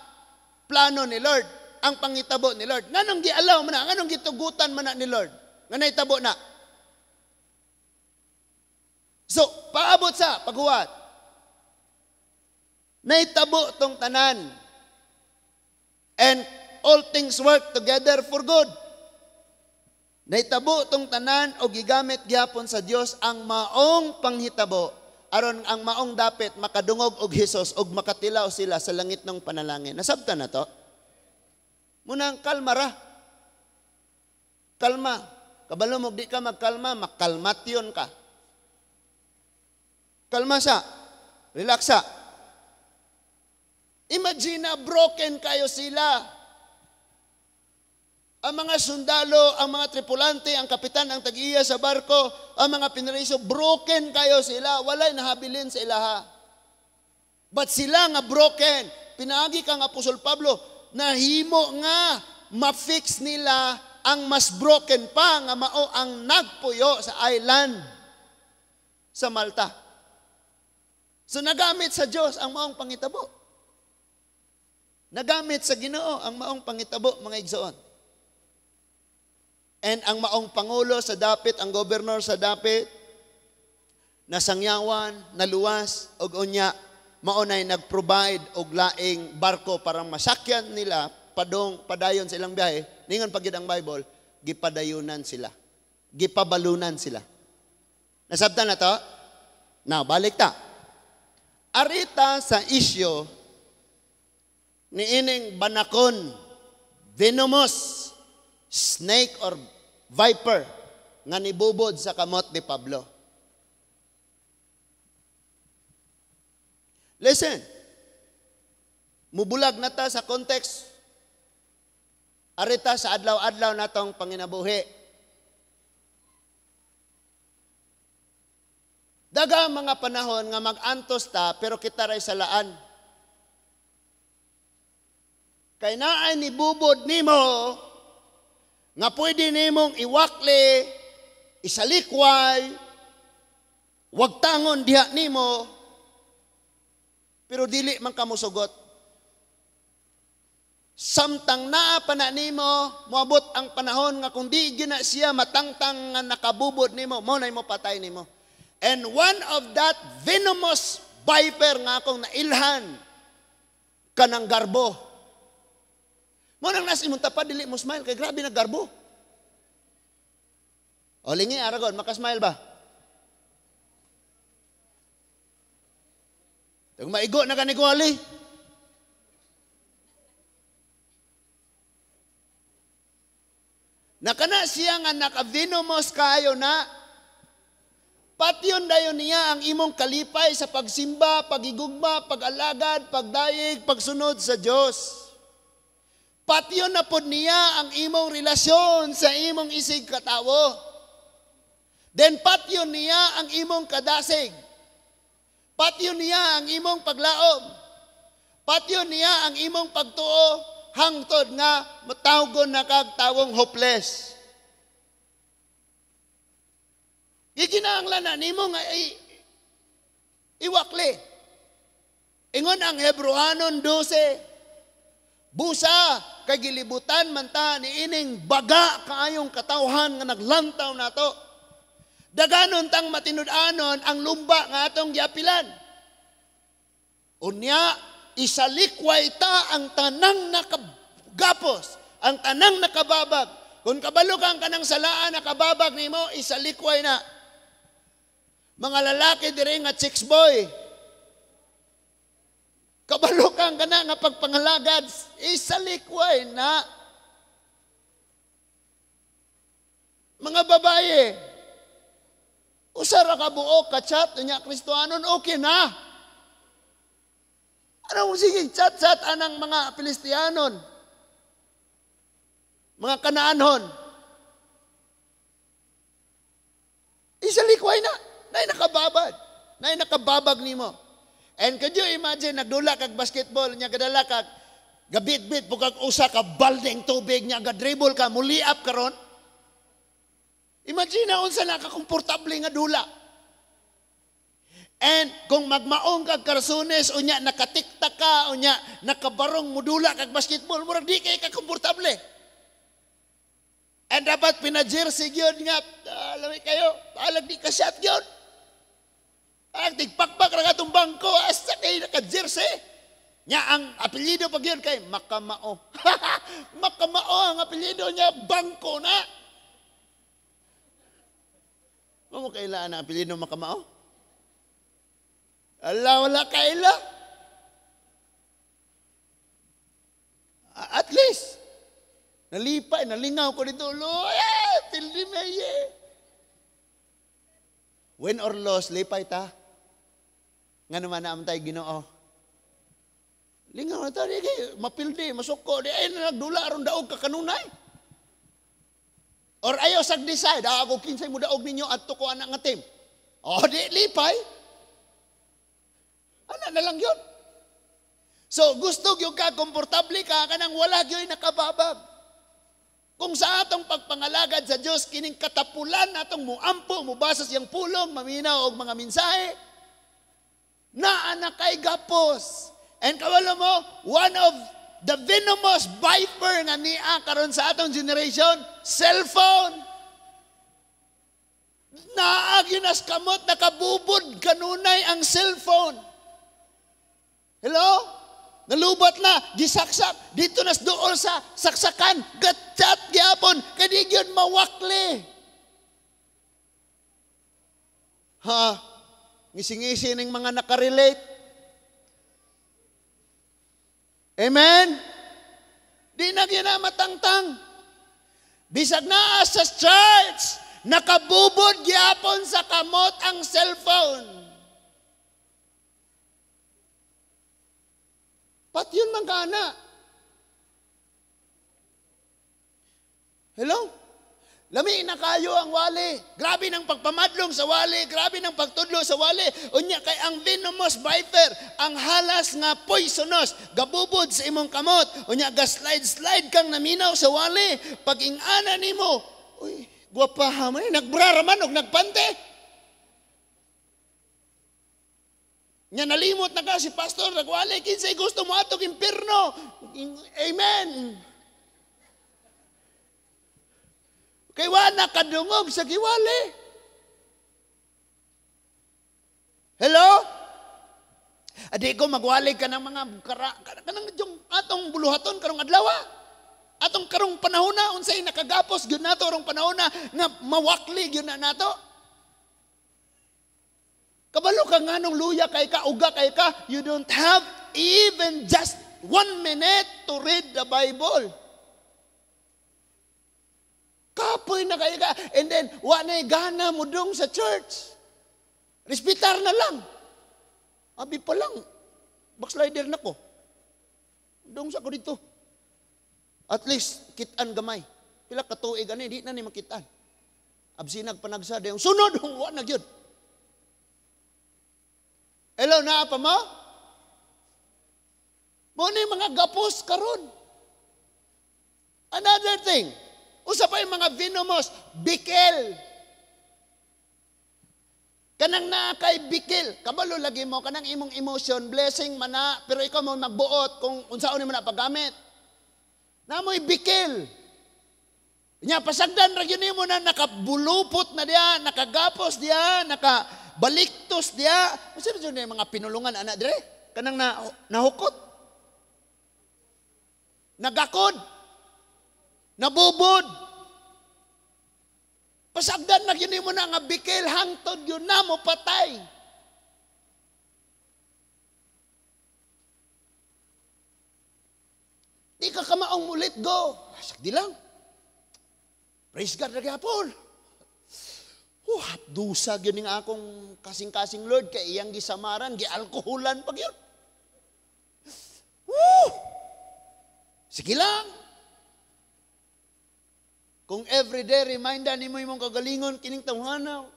plano ni Lord. Ang pangitabo ni Lord. Nganong gialaw man na? Nganong gitugutan man na ni Lord? Nga naitabo na. So, paabot sa paghuwat. Naitabo tong tanan. And all things work together for good. Naitabo tong tanan o gigamit gyapon sa Dios ang maong panghitabo aron ang maong dapit makadungog og Hesus og makatilaw sila sa langit ng panalangin. Nasabtan na to? Munang kalma ra. Kalma. Kabalo mo di ka magkalma, makalmation ka. Kalma sa. Relax sa. Imagine na broken kayo sila. Ang mga sundalo, ang mga tripulante, ang kapitan, ang tag-iya sa barko, ang mga pinariso, broken kayo sila. Walay nahabilin sa ilaha. But sila nga broken. Pinaagi kang Apostol Pablo, nahimo nga ma-fix nila ang mas broken pa nga mao ang nagpuyo sa island sa Malta. So nagamit sa Diyos ang maong pangitabo. Nagamit sa Ginoo ang maong pangitabo, mga igsoon. And ang maong pangulo sa dapit, ang gobernador sa dapit, nasangyawan, naluwas, og unya, maunay nag-provide og laing barko para masakyan nila, padayon sa ilang biyahe. Ningon pagid ang Bible, gipadayunan sila. Gipabalunan sila. Nasabtan na to? Now, balik ta. Arita sa isyo ni ining banakon, venomous snake or viper nga nibubod sa kamot ni Pablo. Listen, mubulag na ta sa context. Arita sa adlaw-adlaw natong panginabuhi. Daga mga panahon nga mag-antos ta, pero kita ray salaan. Kay naay nibubod nimo, nga pwede nimong iwakli, isalikway, wag tangon diha nimo, pero dili man ka mosugot. Samtang naa pa na nimo, moabot ang panahon nga kung di gina siya matangtang nga nakabubod nimo, mo na mo patay nimo. And one of that venomous viper nga akong nailhan kanang garbo. Mo nang nasa imong tapad dili mo smile kay grabe na garbo. O lingi aragon, makasmile ba? Tag maigo na kaniguali. Nakana siya nga naka-venomous kayo na patyon dayon niya ang imong kalipay sa pagsimba, pagigugma, pag-alagad, pagdayeg, pagsunod sa Diyos. Patyon na pod niya ang imong relasyon sa imong isig katawo. Then patyon niya ang imong kadasig. Patyon niya ang imong paglaom. Patyon niya ang imong pagtuo hangtod nga matawgon na kag tawong hopeless. Gikinahanglan na nimo nga iwakli. Ingon ang Hebrehanon 12, busa kay gilibutan man ta ni ining baga kaayong katawhan nga naglantaw nato. Daganon tang matinud-anon ang lumba nga atong giapilan. Unya isalikway ta ang tanang nakagapos, ang tanang nakababag. Kung kabalo kang kanang salaan nakababag nimo, isalikway na. Mga lalaki diri nga chicks boy. Kabalo kang kana nga pagpangalagad, isalikway na. Mga babae, usara ka buok ka chat nya Kristohanon, okay na. Ano sige chat-chat anang mga Pilistiyanon, mga Kanaanon. Isalikway na. Nay nakababag. Nay nakababag nimo. And could you imagine, nagdula kag basketball, nya gadala kag gabit-bit, pugag usa ka balding tubig, nya gadribble ka, muliap karon. Imagine na unsa nakakomportable nga dula. And kung magmaong kag karsunes, unya nakatiktak ka, unya nakabarong mudula kag basketball, murag di kay ka komportable. And dapat pina-jersey gyud nga, alam kayo, alag di ka shot gyud. Tigpakpak ra katong bangko, asa kay naka-jersey. Nya ang apelyido pag yun kay Makamao. Makamao ang apelyido niya, bangko na. Mo kailan ang apelyido Makamao? Allah, wala kaila. At least, nalipay, nalingaw ko dito. Tildi meye. Win or loss, lipay ta. Nga naman naman tayo Ginoo. Lingaw na tayo, mapildi, masuko, di ay nagdula aron daog kakanunay. Or ayaw sag-decide, ako kinsay mo daog ninyo at tuko anak nga team. O di, lipay. Ano na lang yun. So, gusto yung ka, komportable ka, kanang wala yung nakababag. Kung sa atong pagpangalagad sa Diyos, kining katapulan atong muampo, mubasa siyang pulong, maminaw og mga mensahe, Naa na kay gapos. And kawala mo, one of the venomous viper nga niya karon sa atong generation, cellphone. Naaginas kamot, nakabubod kanunay ang cellphone. Hello? Nalubat na, gisaksak, dito nas dool sa saksakan, gatchat gyapon, kadi gyud mawakli. Ha? Ngisi-ngisi ning mga nakarelate. Amen? Di na gyud matangtang. Bisag naa sa church, nakabubod gyapon sa kamot ang cellphone. Pat yun man kana. Hello? Lami na kayo ang wali. Grabe ng pagpamadlong sa wali. Grabe ng pagtudlo sa wali. Unya kay ang venomous viper, ang halas nga poisonous, gabubod sa imong kamot. Unya ga-slide kang naminaw sa wali. Pag ingana nimo, uy, gwapa man, nagbraraman og nagpante. Nya nalimot na ka si pastor, nagwali, kinsay gusto mo atog impierno. Amen. Kay wala kadungog sa giwali. Hello? Adi ko magwali ka ng mga kanang atong buluhaton karong adlaw. Atong karong panahona unsay nakagapos gyud nato karong panahona nga mawakli gyud na nato. Kabalo ka nga nung luya kay ka, uga kay ka, you don't have even just 1 minute to read the Bible. Kapoy na kayo ka, and then, wanay gana mo dong sa church. Respitar na lang. Abi pa lang, backslider na ko. Dong sa ko dito. At least, kitaan gamay. Pila katuig, di na ni makitaan. Absinag panagsa, yung sunod, wala na yun. Hello, naa pa mo? Muna yung mga gapos karon. Another thing, usa pa yung mga venomous, bikel. Kanang naa kay bikel, kabalo lagi mo, kanang imong emotion, blessing mana, pero ikaw mo magbuot kung unsaon mo na paggamit. Namoy bikel. Nya pasagdan ra gyud nimo na nakabulupot na diya, nakagapos diya, baliktos diya. Kasi na yung mga pinulungan, anak dire, kanang nahukot, nagakod, nabubod. Pasagdan na yun mo na nga bikil, hangtod yun na mo patay. Di ka kamaong mulit go. Sagdi lang. Praise God na gapon. Hapdusag yun nga akong kasing-kasing Lord, kay iyang gisamaran, gi-alkoholan pag yun. Sige lang. Kung everyday reminder ni mo imong kagalingon, kining tawhana,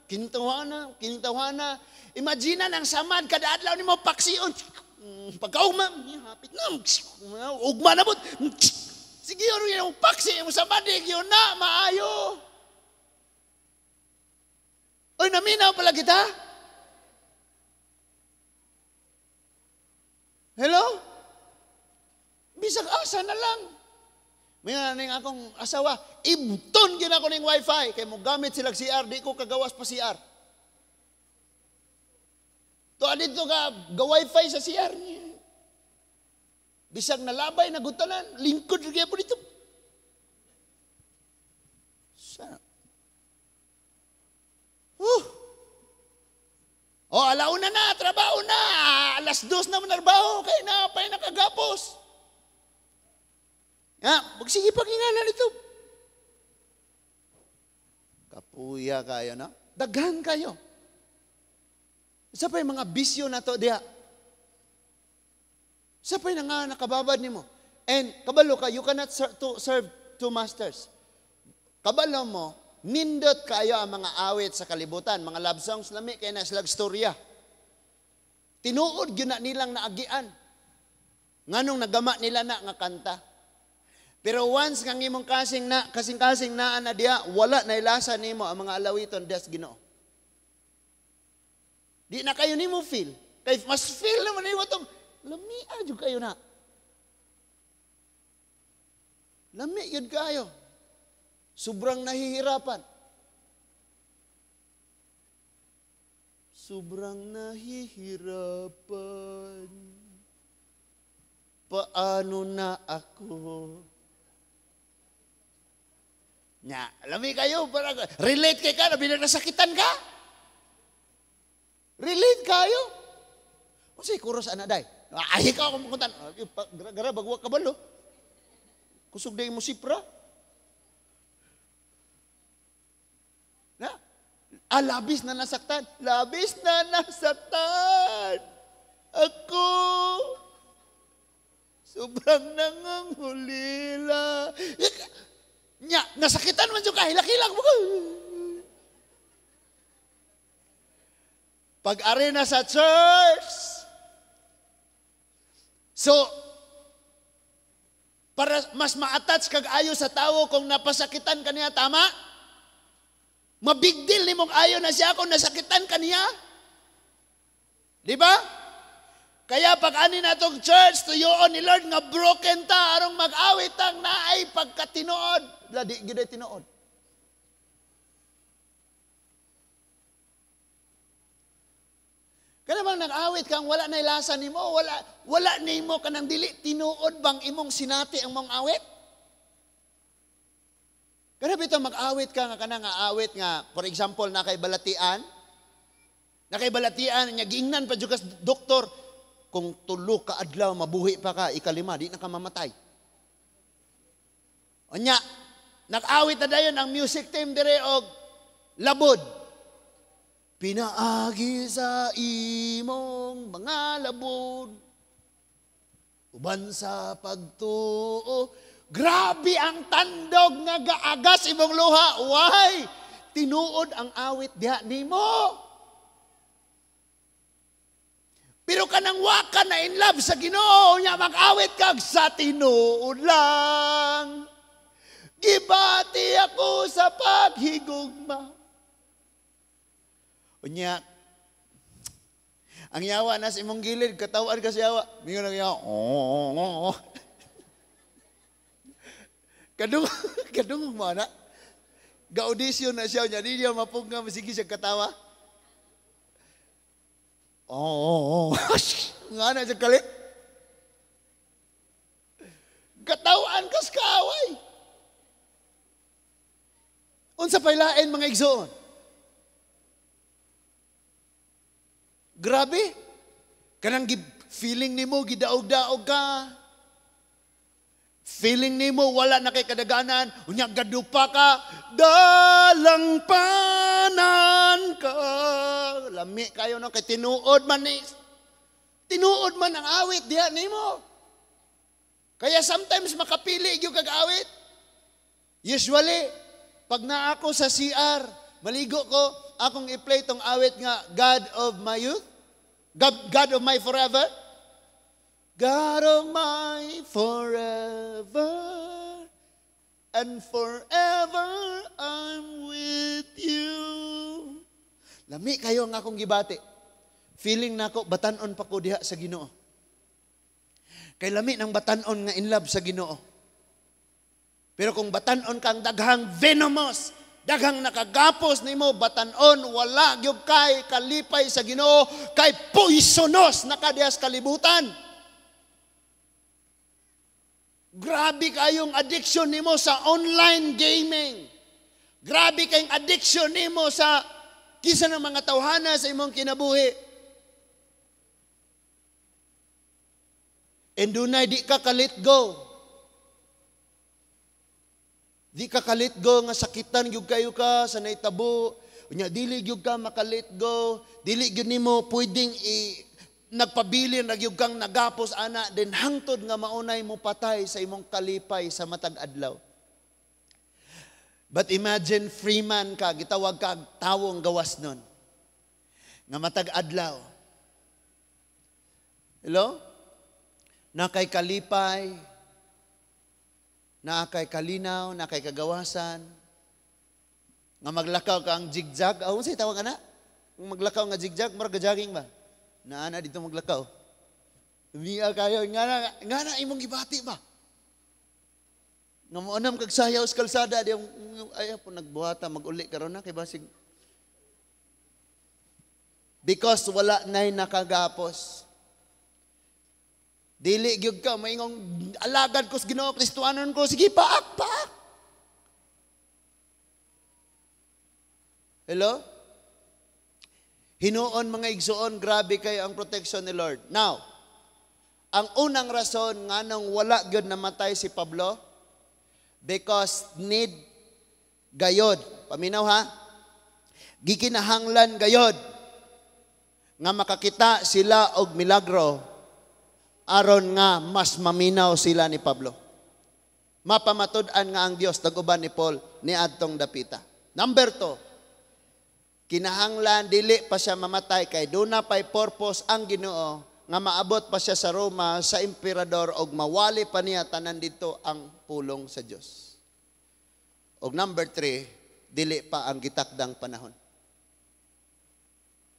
imagine ang samad, kada adlaw ni mo paksiyon, pagkaugma, hapit na, ugma na po, sige yun yung paksi, yung samad, yun na, maayo. Oy, naminaw pala kita? Hello? Bisag asa na lang. May nga akong asawa, ibton gina ko ng wifi, kaya mo gamit silang CR, di ko kagawas pa CR. To adito ka, ga-wifi sa CR niya. Bisag nalabay, nagutanan, lingkod rin po dito. Sana. Alauna na, trabaho na. Alas 2 na manarbaho, kaya na pa'y nakagapos. Magsige pag-ingana nito. Kapuya kayo, no? Daghan kayo. Isa pa yung mga bisyo na to diha. Isa pa yung nakababad ni mo. And kabalo ka, you cannot serve two masters. Kabalo mo, nindot kayo ang mga awit sa kalibutan, mga love songs lami, kaya na silag storya. Tinuod yun na nilang naagian. Nganong nagama nila na nga kanta. Pero once kang imong kasing-kasing na ana diya, wala na ilasa nimo ang mga alawiton des Ginoo. Di na kayo nimo feel. Kay mas feel naman nimo tong lamia jud kayo na. Lami yun kayo. Sobrang nahihirapan. Sobrang nahihirapan. Paano na ako? Nya, lami kayo. Relate kay ka, nabilang nasakitan ka. Relate kayo. O say, kuros anak day. Ay, ikaw akong makuntan. Gara, bagwa ka balo. Kusog day mo sipra. Na? Labis na nasaktan. Labis na nasaktan. Ako. Sobrang nangangulila. Nya, nasakitan man yung kahilak-hilak mo. Pag-ari na sa church. So, para mas ma-attach kag ayo sa tao kung napasakitan kaniya, tama? Mabig deal ni mong ayo na siya kung nasakitan kaniya. Di ba? Kaya pag ani na tong church, tuyoon ni Lord nga broken ta, arong mag-awit ang naay pagkatinood. Di gid tinood. Kaya bang nag-awit kang wala na ilasa nimo, wala nimo kanang dili tinuod bang imong sinati ang mong awit? Kaya bitaw mag-awit ka nga kanang awit nga, for example, nakaibalatian nya giingnan pa jud ka doktor, kung tulo ka adlaw mabuhi pa ka, ikalima di na ka mamatay. Unya, nag-awit na dayon ang music team dire og labod. Pinaagi sa imong mga labod, uban sa pagtuo. Grabe ang tandog nga gaagas imong luha. Why? Tinuod ang awit diha nimo. Pero kanang waka na in love sa Ginoo nya mag-awit kag sa tinuod lang. Gibati ako sa paghigugma. Unya, ang yawa na sa imong gilid, katawan ka sa yawa. Mingon ang yawa, Kadung mo na. Ga-audition na siya, di niya mapugna, masigi siya katawa. Nga na siya kalit. Katawan kas kaaway. Unsa pailain mga igsoon. Grabe. Kanang feeling nimo gidaog-daog ka. Feeling nimo wala na kay kadaganan, unya gadupa ka, dalang panan ka. Lami kayo no kay tinuod man ni. Tinuod man ang awit diha nimo. Kaya sometimes makapili gyud kag awit. Usually, pag naa ako sa CR, maligo ko, akong i-play tong awit nga God of my youth. God of my forever. God of my forever. And forever I'm with you. Lami kayo nga akong gibati. Feeling na ako, batanon pa ko diha sa Ginoo. Kay lami ng batanon nga in love sa Ginoo. Pero kung batanon kang daghang venomous, daghang nakagapos nimo batanon, wala gyud kay kalipay sa Ginoo, kay poisonos nakadiyas kalibutan. Grabe kayong addiction nimo sa online gaming. Grabe kayong addiction nimo sa kisa ng mga tawhana sa imong kinabuhi. And dunay di ka ka-let go. Di ka ka-let go nga sakitan gyud kayo ka sa naitabo. Unya dili gyud ka maka-let go. Dili gyud nimo pwedeng nagpabilin na gyud kang nagapos ana din hangtod nga maunay mo patay sa imong kalipay sa matag adlaw. But imagine free man ka, gitawag ka tawong gawas nun. Nga matag adlaw. Hello? Na kay kalipay, na kay kalinaw, na kay kagawasan, nga maglakaw ka ang zigzag. Ano sa'y tawag ana? Kung maglakaw nga zigzag, marga jogging ba? Naana dito maglakaw. Lumiya kayo, nga na imong gibati ba? Nga mo anam kag sayaw sa kalsada, ay po nagbuhata, mag-uli karon na, kay basig. Because wala na'y nakagapos. Dili gyud ka maingong alagad ko sa Ginoo, Kristohanon ko, sige paak. Hello? Hinuon mga igsuon, grabe kayo ang protection ni Lord. Now, ang unang rason nga nang wala gyud namatay si Pablo, because need gayod. Paminaw ha? Gikinahanglan gayod nga makakita sila og milagro aron nga mas maminaw sila ni Pablo. Mapamatud-an nga ang Dios daguban ni Paul ni adtong dapita. Number 2, kinahanglan dili pa siya mamatay kay duna pay purpose ang Ginoo nga maabot pa siya sa Roma sa emperador og mawali pa niya tanan dito ang pulong sa Dios. Og number 3, dili pa ang gitakdang panahon.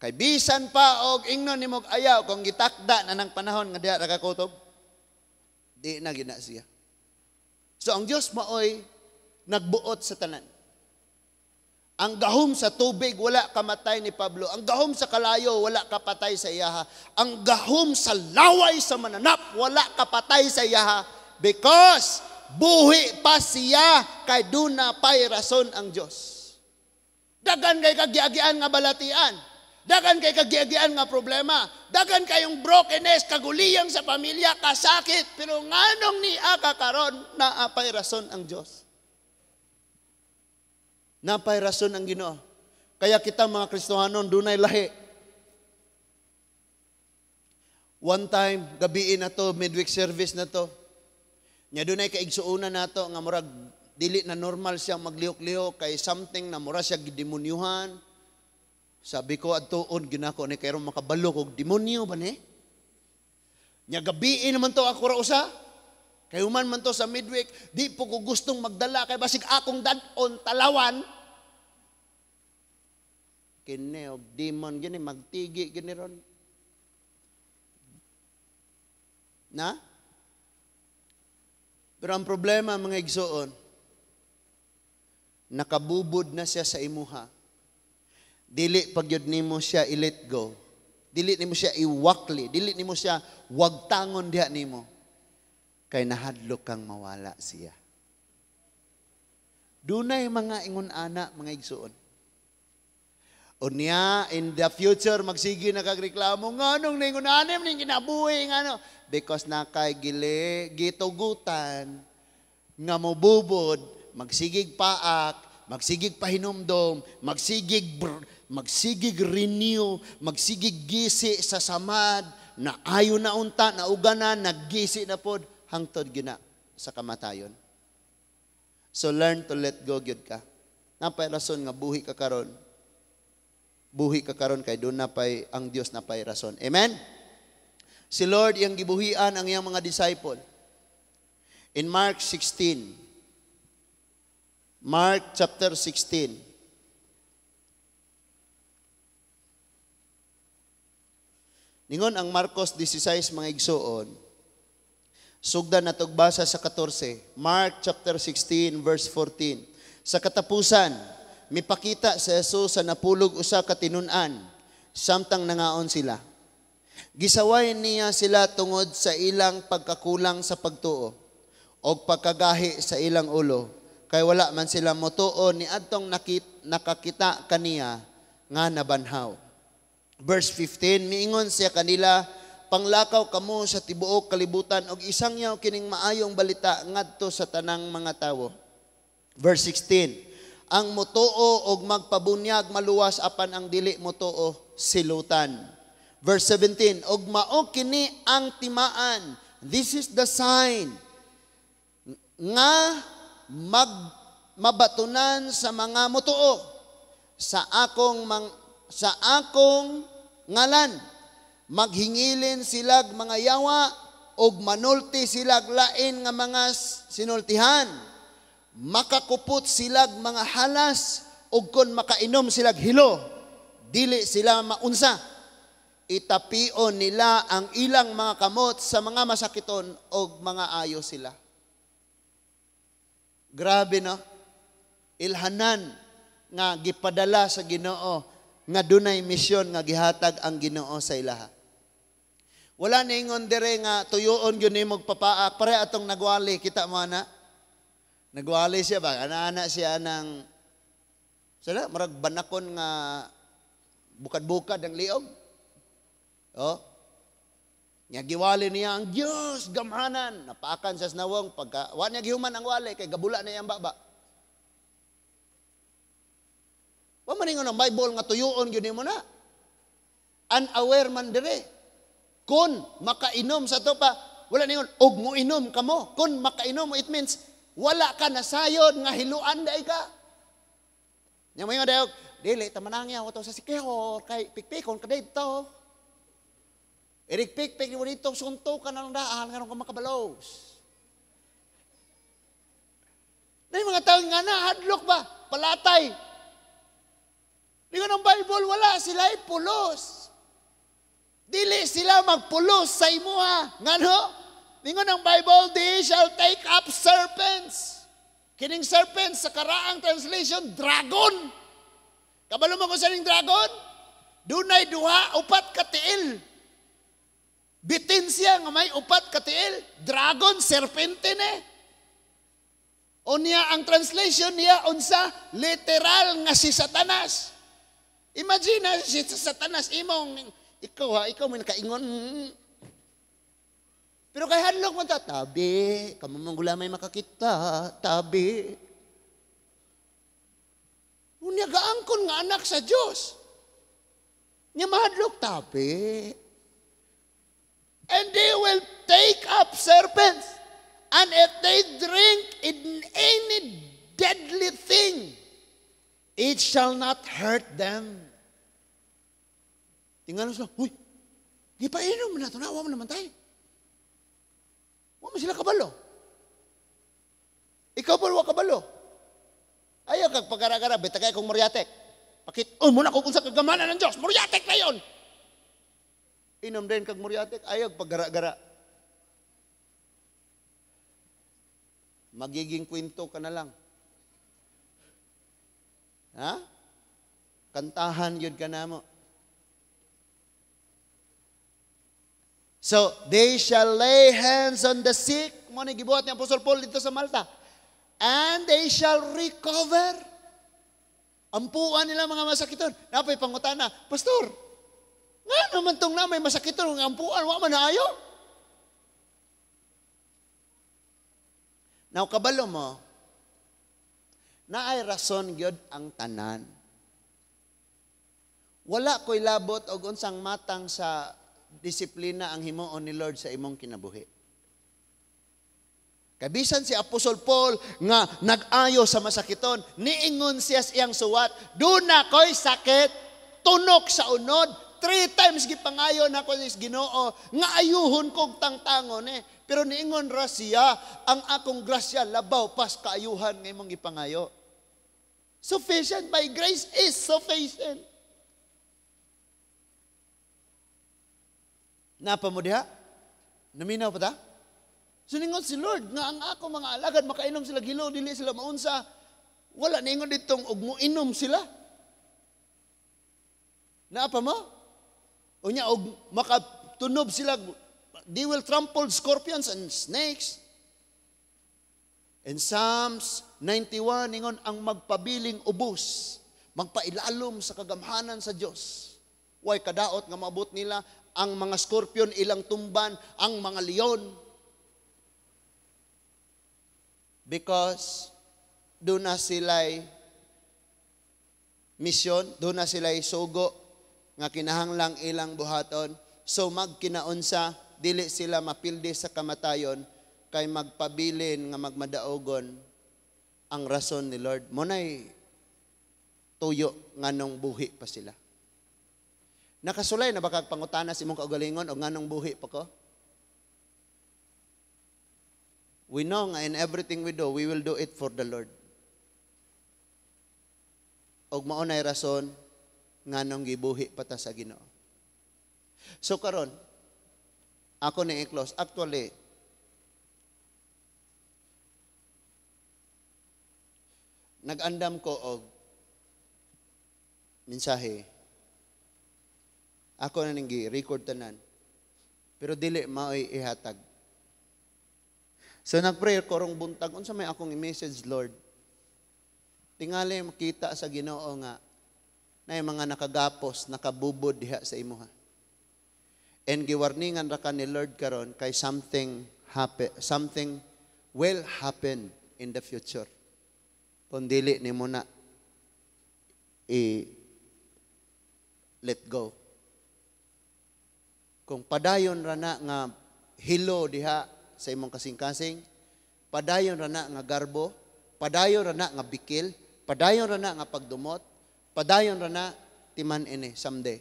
Kay bisan pa og ingnon nimog ayaw kung gitakda na ng panahon nga diha ra ka kutob, di na gina siya. So ang Dios maoy nagbuot sa tanan. Ang gahom sa tubig wala kamatay ni Pablo. Ang gahom sa kalayo wala kapatay sa iyaha. Ang gahom sa laway sa mananap wala kapatay sa iyaha because buhi pa siya kay duna pay rason ang Dios. Dagan kay kagiagian nga balatian. Dagan kay kagiagian nga problema. Dagan kayong brokenness, kaguliyang sa pamilya, kasakit. Pero nganong ni aka karon naapay rason ang Dios. Naapay rason ang Ginoo. Kaya kita mga Kristohanon dunay lahi. One time gabiin na to, midweek service na to. Nya dunay kaigsuonan nato nga murag dili na normal siya maglihok-lihok kay something na mura siya gidemonyuhan. Sabi ko adtuon ginako ni kayron makabalo og demonyo ba ni? Nya gabiin naman to ako ra usa. Kay human man to sa midweek, di po ko gustong magdala kay basig akong dad-on talawan. Kini og demon gini magtigi gini ron. Na? Pero ang problema mga igsoon, nakabubod na siya sa imuha. Dili pagyud nimo siya i-let go. Dili nimo siya iwakli. Dili nimo siya wagtangon diha nimo. Kay nahadlok kang mawala siya. Dunay mga ingon ana mga igsuon. Unya in the future magsige na kagreklamo nganong ningon anim ning kinabuhi ngano because nakay gitugutan nga mobubod magsigig paak, magsigig pahinumdom, magsigig renew, magsigig gisi sa samad, na ayo na unta, na uganan, naggisi na pod, hangtod gina sa kamatayon. So learn to let go gyud ka. Napay rason nga buhi ka karon. Buhi ka karon kay doon napay ang Dios napay rason. Amen? Si Lord iyang gibuhian ang iyang mga disciple. In Mark 16, Mark chapter 16. Ningon ang Marcos 16 mga igsoon. Sugdan na tugbasa sa 14. Mark chapter 16 verse 14. Sa katapusan, mipakita sa Jesus sa napulog usa ka tinun-an, samtang nangaon sila. Gisaway niya sila tungod sa ilang pagkakulang sa pagtuo o pagkagahi sa ilang ulo. Kay wala man sila motuo ni adtong nakakita kaniya nga nabanhaw. Verse 15, miingon siya kanila, panglakaw kamo sa tibuok kalibutan og isang yaw kining maayong balita ngadto sa tanang mga tawo. Verse 16, ang motuo og magpabunyag maluwas apan ang dili motuo silutan. Verse 17, og mao kini ang timaan. This is the sign nga mabatunan sa mga mutuo sa akong ngalan. Maghingilin silag mga yawa og manulti silag lain nga mga sinultihan. Makakupot silag mga halas og kon makainom silag hilo, dili sila maunsa. itapion nila ang ilang mga kamot sa mga masakiton o mga ayo sila. Grabe no? Ilhanan nga gipadala sa Ginoo nga dunay misyon nga gihatag ang Ginoo sa ilaha. Wala ningon dire nga tuyoon gyud nimo papaak pare atong nagwali kita mo ana. Nagwali siya ba? Ana siya ng sala marag banakon nga bukad-bukad ang liog. Oh. Nya giwali niya ang Dios gamhanan, napaakan sa snawong pagka wa niya gihuman ang wali kay gabula na iyang baba. Wa man ningon ang Bible nga tuyoon gyud nimo na. Unaware man dire. Kun makainom sa to pa, wala ningon, og mo inom ka mo. Kun makainom mo, it means, wala ka nasayod nga hiluan day ka. Yang mga dayog, dili, tamanangya, wato sa sikehor, kay pikpikon ka dito. Erik pikpik mo dito, sunto ka na lang daan, nga nung makabalos. Na yung mga tao nga na, hadlok ba? Palatay. Di ko ng Bible, wala, sila ay pulos. Dili sila magpulos sa imuha. Ngano? Ningon ang Bible, they shall take up serpents. Kining serpents sa karaang translation, dragon. Kabalo mo ko sa ning dragon? Dunay duha, upat katiil. Bitin siya nga may upat katiil. Dragon, serpente ne. O niya, ang translation niya, unsa, literal nga si Satanas. Imagine si Satanas, ikaw may nakaingon. Pero kay hadlok mo tabi, kamo mong gulamay makakita, tabi. Unya gaangkon nga anak sa Dios. Nya mahadlok tabi. And they will take up serpents. And if they drink in any deadly thing, it shall not hurt them. Tingnan sila, huy, di pa inom na ito na, huwag mo naman tayo. Huwag mo sila kabalo. Ikaw pa huwag kabalo. Ayaw kag pagkara-gara, beta kayo kong muriatek. Muna ko kung sa kagamanan ng Diyos, muriatek na yun. Inom din kag muriatek, ayaw pagkara-gara. Magiging kwento ka na lang. Ha? Kantahan yun ka na mo. So, they shall lay hands on the sick. Mo ni gibuhat ni Apostol Paul dito sa Malta. And they shall recover. Ampuan nila mga masakiton. Napay pangutana, Pastor, nga naman tong na may masakiton, ng ampuan, wa man naayo. Now, kabalo mo, naay rason gyud ang tanan. Wala ko'y labot og unsang matang sa disiplina ang himuon ni Lord sa imong kinabuhi. Kabisan si Apostol Paul nga nag-ayo sa masakiton, niingon siya iyang suwat, "Duna ko'y sakit, tunok sa unod, 3 times gipangayo na ko sa Ginoo nga ayuhon kog tangtangon Pero niingon ra siya, ang akong grasya labaw pas kaayuhan nga imong gipangayo. Sufficient by grace is sufficient. Napa mo diha? Naminaw pa ta? Suningon si Lord nga ang ako mga alagad makainom sila gilo, dili sila maunsa. Wala ningon ditong og mo inom sila. Napa mo? Unya og makatunob sila, they will trample scorpions and snakes. In Psalms 91 ningon ang magpabiling ubos, magpailalom sa kagamhanan sa Dios. Way kadaot nga maabot nila ang mga scorpion ilang tumban, ang mga leon. Because doon na sila'y misyon, doon na sila'y sugo, nga kinahanglang ilang buhaton. So magkinaunsa, dili sila mapildi sa kamatayon, kay magpabilin nga magmadaogon ang rason ni Lord. Munay tuyo nga nung buhi pa sila. Nakasulay na baka pangutana si mong kaugalingon o nganong buhi pa ko? We know nga in everything we do, we will do it for the Lord. Og maunay rason nganong gibuhi pa ta sa Ginoo. So karon, ako ni i-close. Actually, nag-andam ko og mensahe. Ako na nang record tanan. Pero dili mao'y ihatag. So nag-prayer ko rong buntag, unsa may akong i-message, Lord. Tingali makita sa Ginoo nga na yung mga nakagapos, nakabubod diha sa imuha. And giwarningan ra ka ni Lord karon kay something will happen in the future. Kung dili nimo na let go. Kung padayon ra na nga hilo diha sa imong kasing-kasing, padayon ra na nga garbo, padayon ra na nga bikil, padayon ra na nga pagdumot, padayon ra na timan ini someday.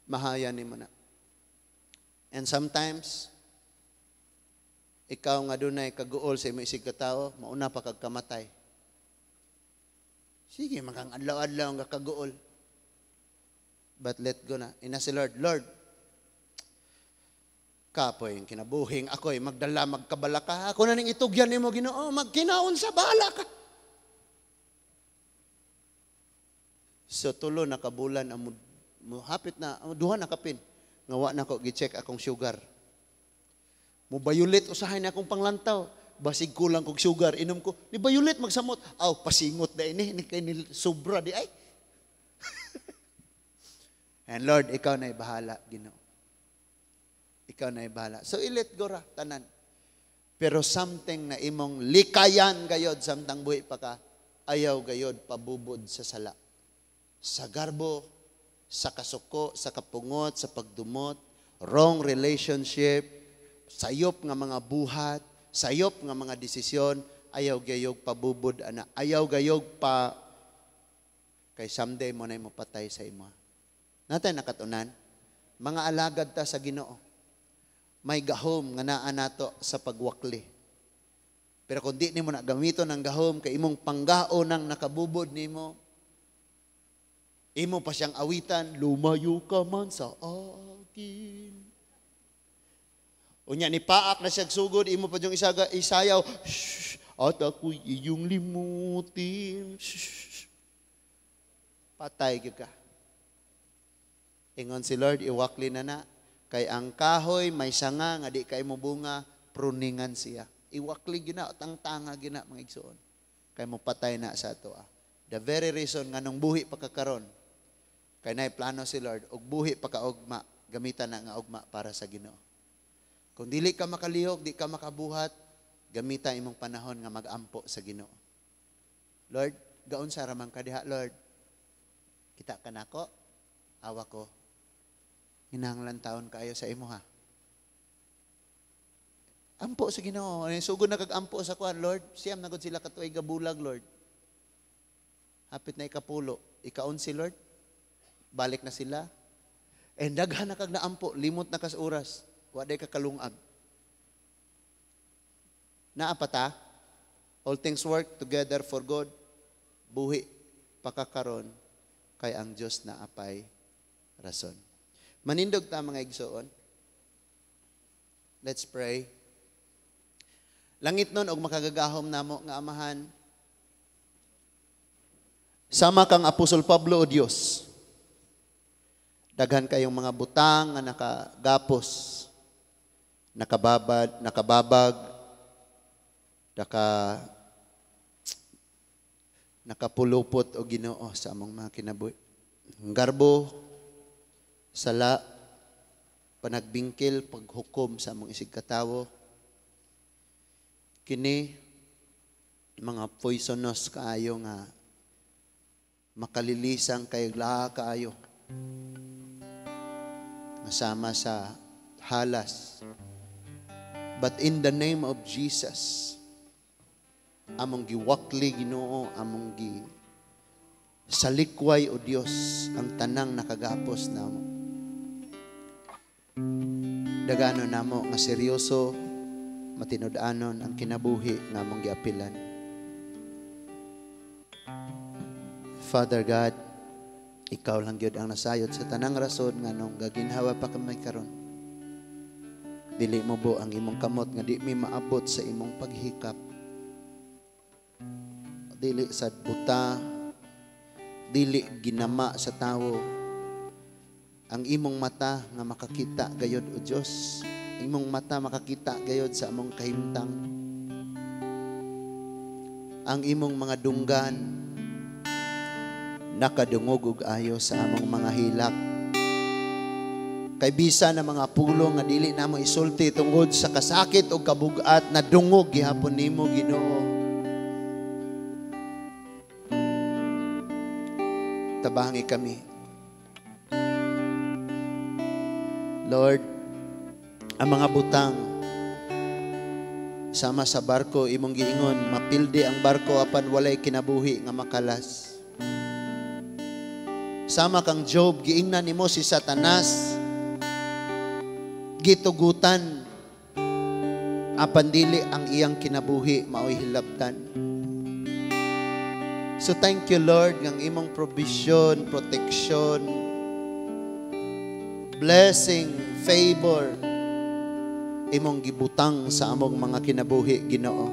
Mahaya nimo na. And sometimes ikaw nga dunay kaguol sa imong isig ka tawo, mauna pa kag kamatay. Sige, makang adlaw-adlaw nga kaguol. But let go na. Ina si Lord, Lord, kapoy yung kinabuhing ako'y magdala, magkabala ka. Ako na ning itugyan ni mo, Ginoo, magkinaon sa bala ka. So tulo na kabulan, hapit na, duha na kapin. Ngawa na ko, gi-check akong sugar. Mubayulit, usahay na akong panglantaw. Basig kulang kong sugar, inom ko. Ni bayulit, magsamot. Aw, pasingot na ini kay ni sobra di ay. And Lord, ikaw na ibahala, Ginoo. Ikaw na ibahala. So, i-let go ra, tanan. Pero something na imong likayan gayod, samtang buhi pa ka, ayaw gayod, pabubod sa sala. Sa garbo, sa kasuko, sa kapungot, sa pagdumot, wrong relationship, sayop nga mga buhat, sayop nga mga desisyon, ayaw gayog pabubod, ana. Ayaw gayog pa, kay someday mo na patay sa imo. Natay nakatunan, mga alagad ta sa Ginoo. May gahom nga naa nato sa pagwakli. Pero kung di nimo na gamiton ang gahom kay imong panggao nang nakabubod nimo, imo pa siyang awitan, lumayo ka man sa akin. Unya ni paak na siyang sugod, imo pa yung isayaw, shh, at ako'y iyong limutin. Shh. Patay ka. Ingon si Lord, iwakli na. Kay ang kahoy, may sanga, nga di kay mo bunga, pruningan siya. Iwakli gina, tang-tanga gina, mga igsoon. Kay mo patay na sa ito. The very reason nga nung buhi pagkakaron, kay na plano si Lord, og buhi pagkaugma, gamitan na nga ugma para sa Ginoo. Kung dili ka makalihok, di ka makabuhat, gamitan imong panahon nga mag-ampo sa Ginoo. Lord, gaon sa ramang kadiha, Lord. Kita ka nako, awa ko. Hinahanglan taon kayo sa imo ha. Ampo sa Ginoo. Sugod na kag-ampo sa kuan, Lord. Siyam na gud sila katuig gabulag, Lord. Hapit na ikapulo. Ikaon si Lord. Balik na sila. And daghan na kag naampo, limot na kas oras. Wa day ka kalungag. Naapata, all things work together for good. Buhi pakakaron kay ang Dios na apay rason. Manindog ta mga igsoon. Let's pray. Langit nun og makagagahom namo nga Amahan. Sama kang Apostol Pablo o Dios. Daghan kayong mga butang nga nakagapos, nakababag, nakapulupot o Ginoo sa among mga kinabuhi. Ang garbo, sala, panagbingkil, paghukom sa among isig katawo. Kini mga poisonous kaayo nga makalilisang kay laha kaayo. Masama sa halas. But in the name of Jesus, among giwakli Ginoo, among salikway o Dios ang tanang nakagapos namo. Dagano namo nga seryoso, matinud-anon ang kinabuhi nga among giapilan. Father God, Ikaw lang gyud ang nasayod sa tanang rason nga nung gaginhawa pa kamay karon. Dili mo bo ang imong kamot nga di mi maabot sa imong paghikap. Dili sad buta, dili ginama sa tawo. Ang imong mata nga makakita gayod o Dios. Imong mata makakita gayod sa among kahimtang. Ang imong mga dunggan nakadungog og ayo sa among mga hilak. Kay bisa na mga pulong nga dili namo isulti tungod sa kasakit o kabugat na dungog gihapon nimo Ginoo. Tabangi kami. Lord, ang mga butang sama sa barko imong giingon mapildi ang barko apan walay kinabuhi nga makalas. Sama kang Job, giingnan nimo si Satanas, gitugutan, apan dili ang iyang kinabuhi mao'y hilabtan. So thank you Lord, ng imong provision, protection, blessing, favor, imong gibutang sa among mga kinabuhi, Ginoo.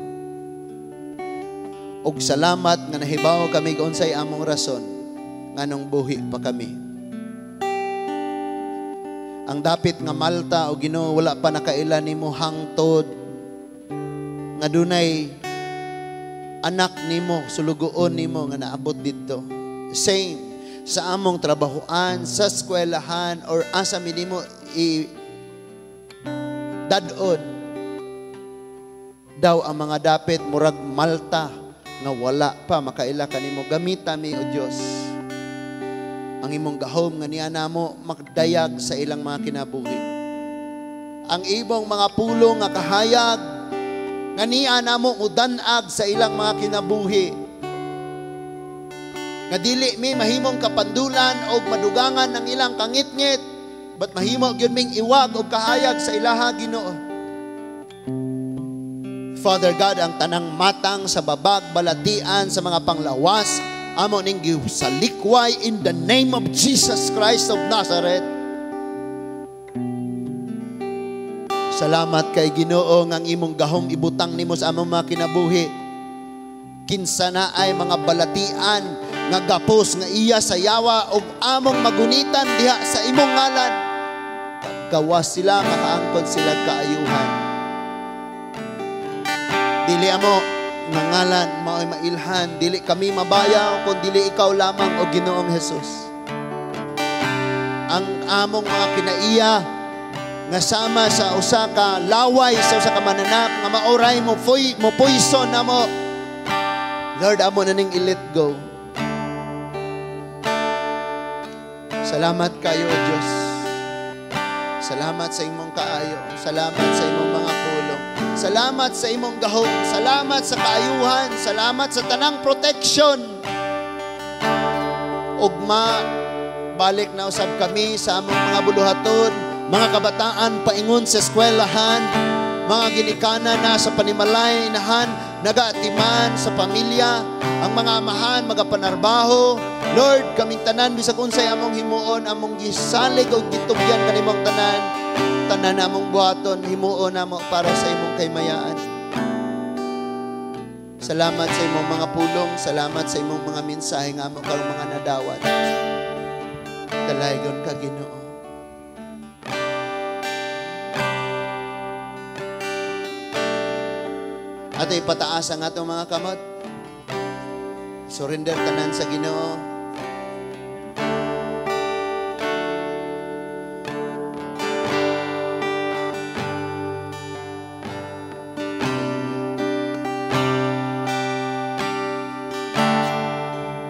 Og salamat nga nahibaw kami kung unsay among rason nganong buhi pa kami. Ang dapit nga Malta o Ginoo wala pa nakailan nimo hangtod nga dunay anak nimo sulugoon nimo nga naabot didto. Same sa among trabahoan, sa eskwelahan or asa mi nimo i dadod daw ang mga dapit murag Malta nga wala pa makaila kanimo gamita mi o Dios. Ang imong gahom nga niya namo magdayag sa ilang mga kinabuhi. Ang ibong mga pulong nga kahayag nga niya namo mudanag sa ilang mga kinabuhi. Nga dili mi mahimong kapandulan o madugangan ng ilang kangitngit, but mahimo gyud ming iwag og kahayag sa ilaha Ginoo. Father God, ang tanang matang sa babag balatian sa mga panglawas amo ning salikway in the name of Jesus Christ of Nazareth. Salamat kay Ginoo nga ang imong gahom ibutang nimo sa among mga kinabuhi. Kinsa na ay mga balatian nga gapos nga iya sa yawa og among magunitan diha sa imong ngalan. Gawas sila makaangkon sila kaayuhan. Dili amo nga ngalan mao'y mailhan, dili kami mabayaw kung dili ikaw lamang o Ginoong Hesus. Ang among mga kinaiya nga sama sa usa ka laway sa usa ka mananap nga maoray mo poison na mo, Lord, amo na ning i-let go. Salamat kayo o Diyos. Salamat sa imong kaayo. Salamat sa imong mga pulong. Salamat sa imong gahom. Salamat sa kaayuhan. Salamat sa tanang protection. Ugma, balik na usab kami sa among mga buluhaton, mga kabataan paingon sa eskwelahan, mga ginikanan na sa panimalay, inahan, nagaatiman sa pamilya, ang mga amahan, magapanarbaho. Lord, kaming tanan, bisag unsay among himuon, among gisalig o gitugyan kanimong tanan among buhaton, himuon namo para sa imong kaymayaan. Salamat sa imong mga pulong, salamat sa imong mga mensahe nga amo karong mga nadawat. Dalaygon ka, Ginoo. At ipataas ang atong mga kamot. Surrender tanan sa Ginoo.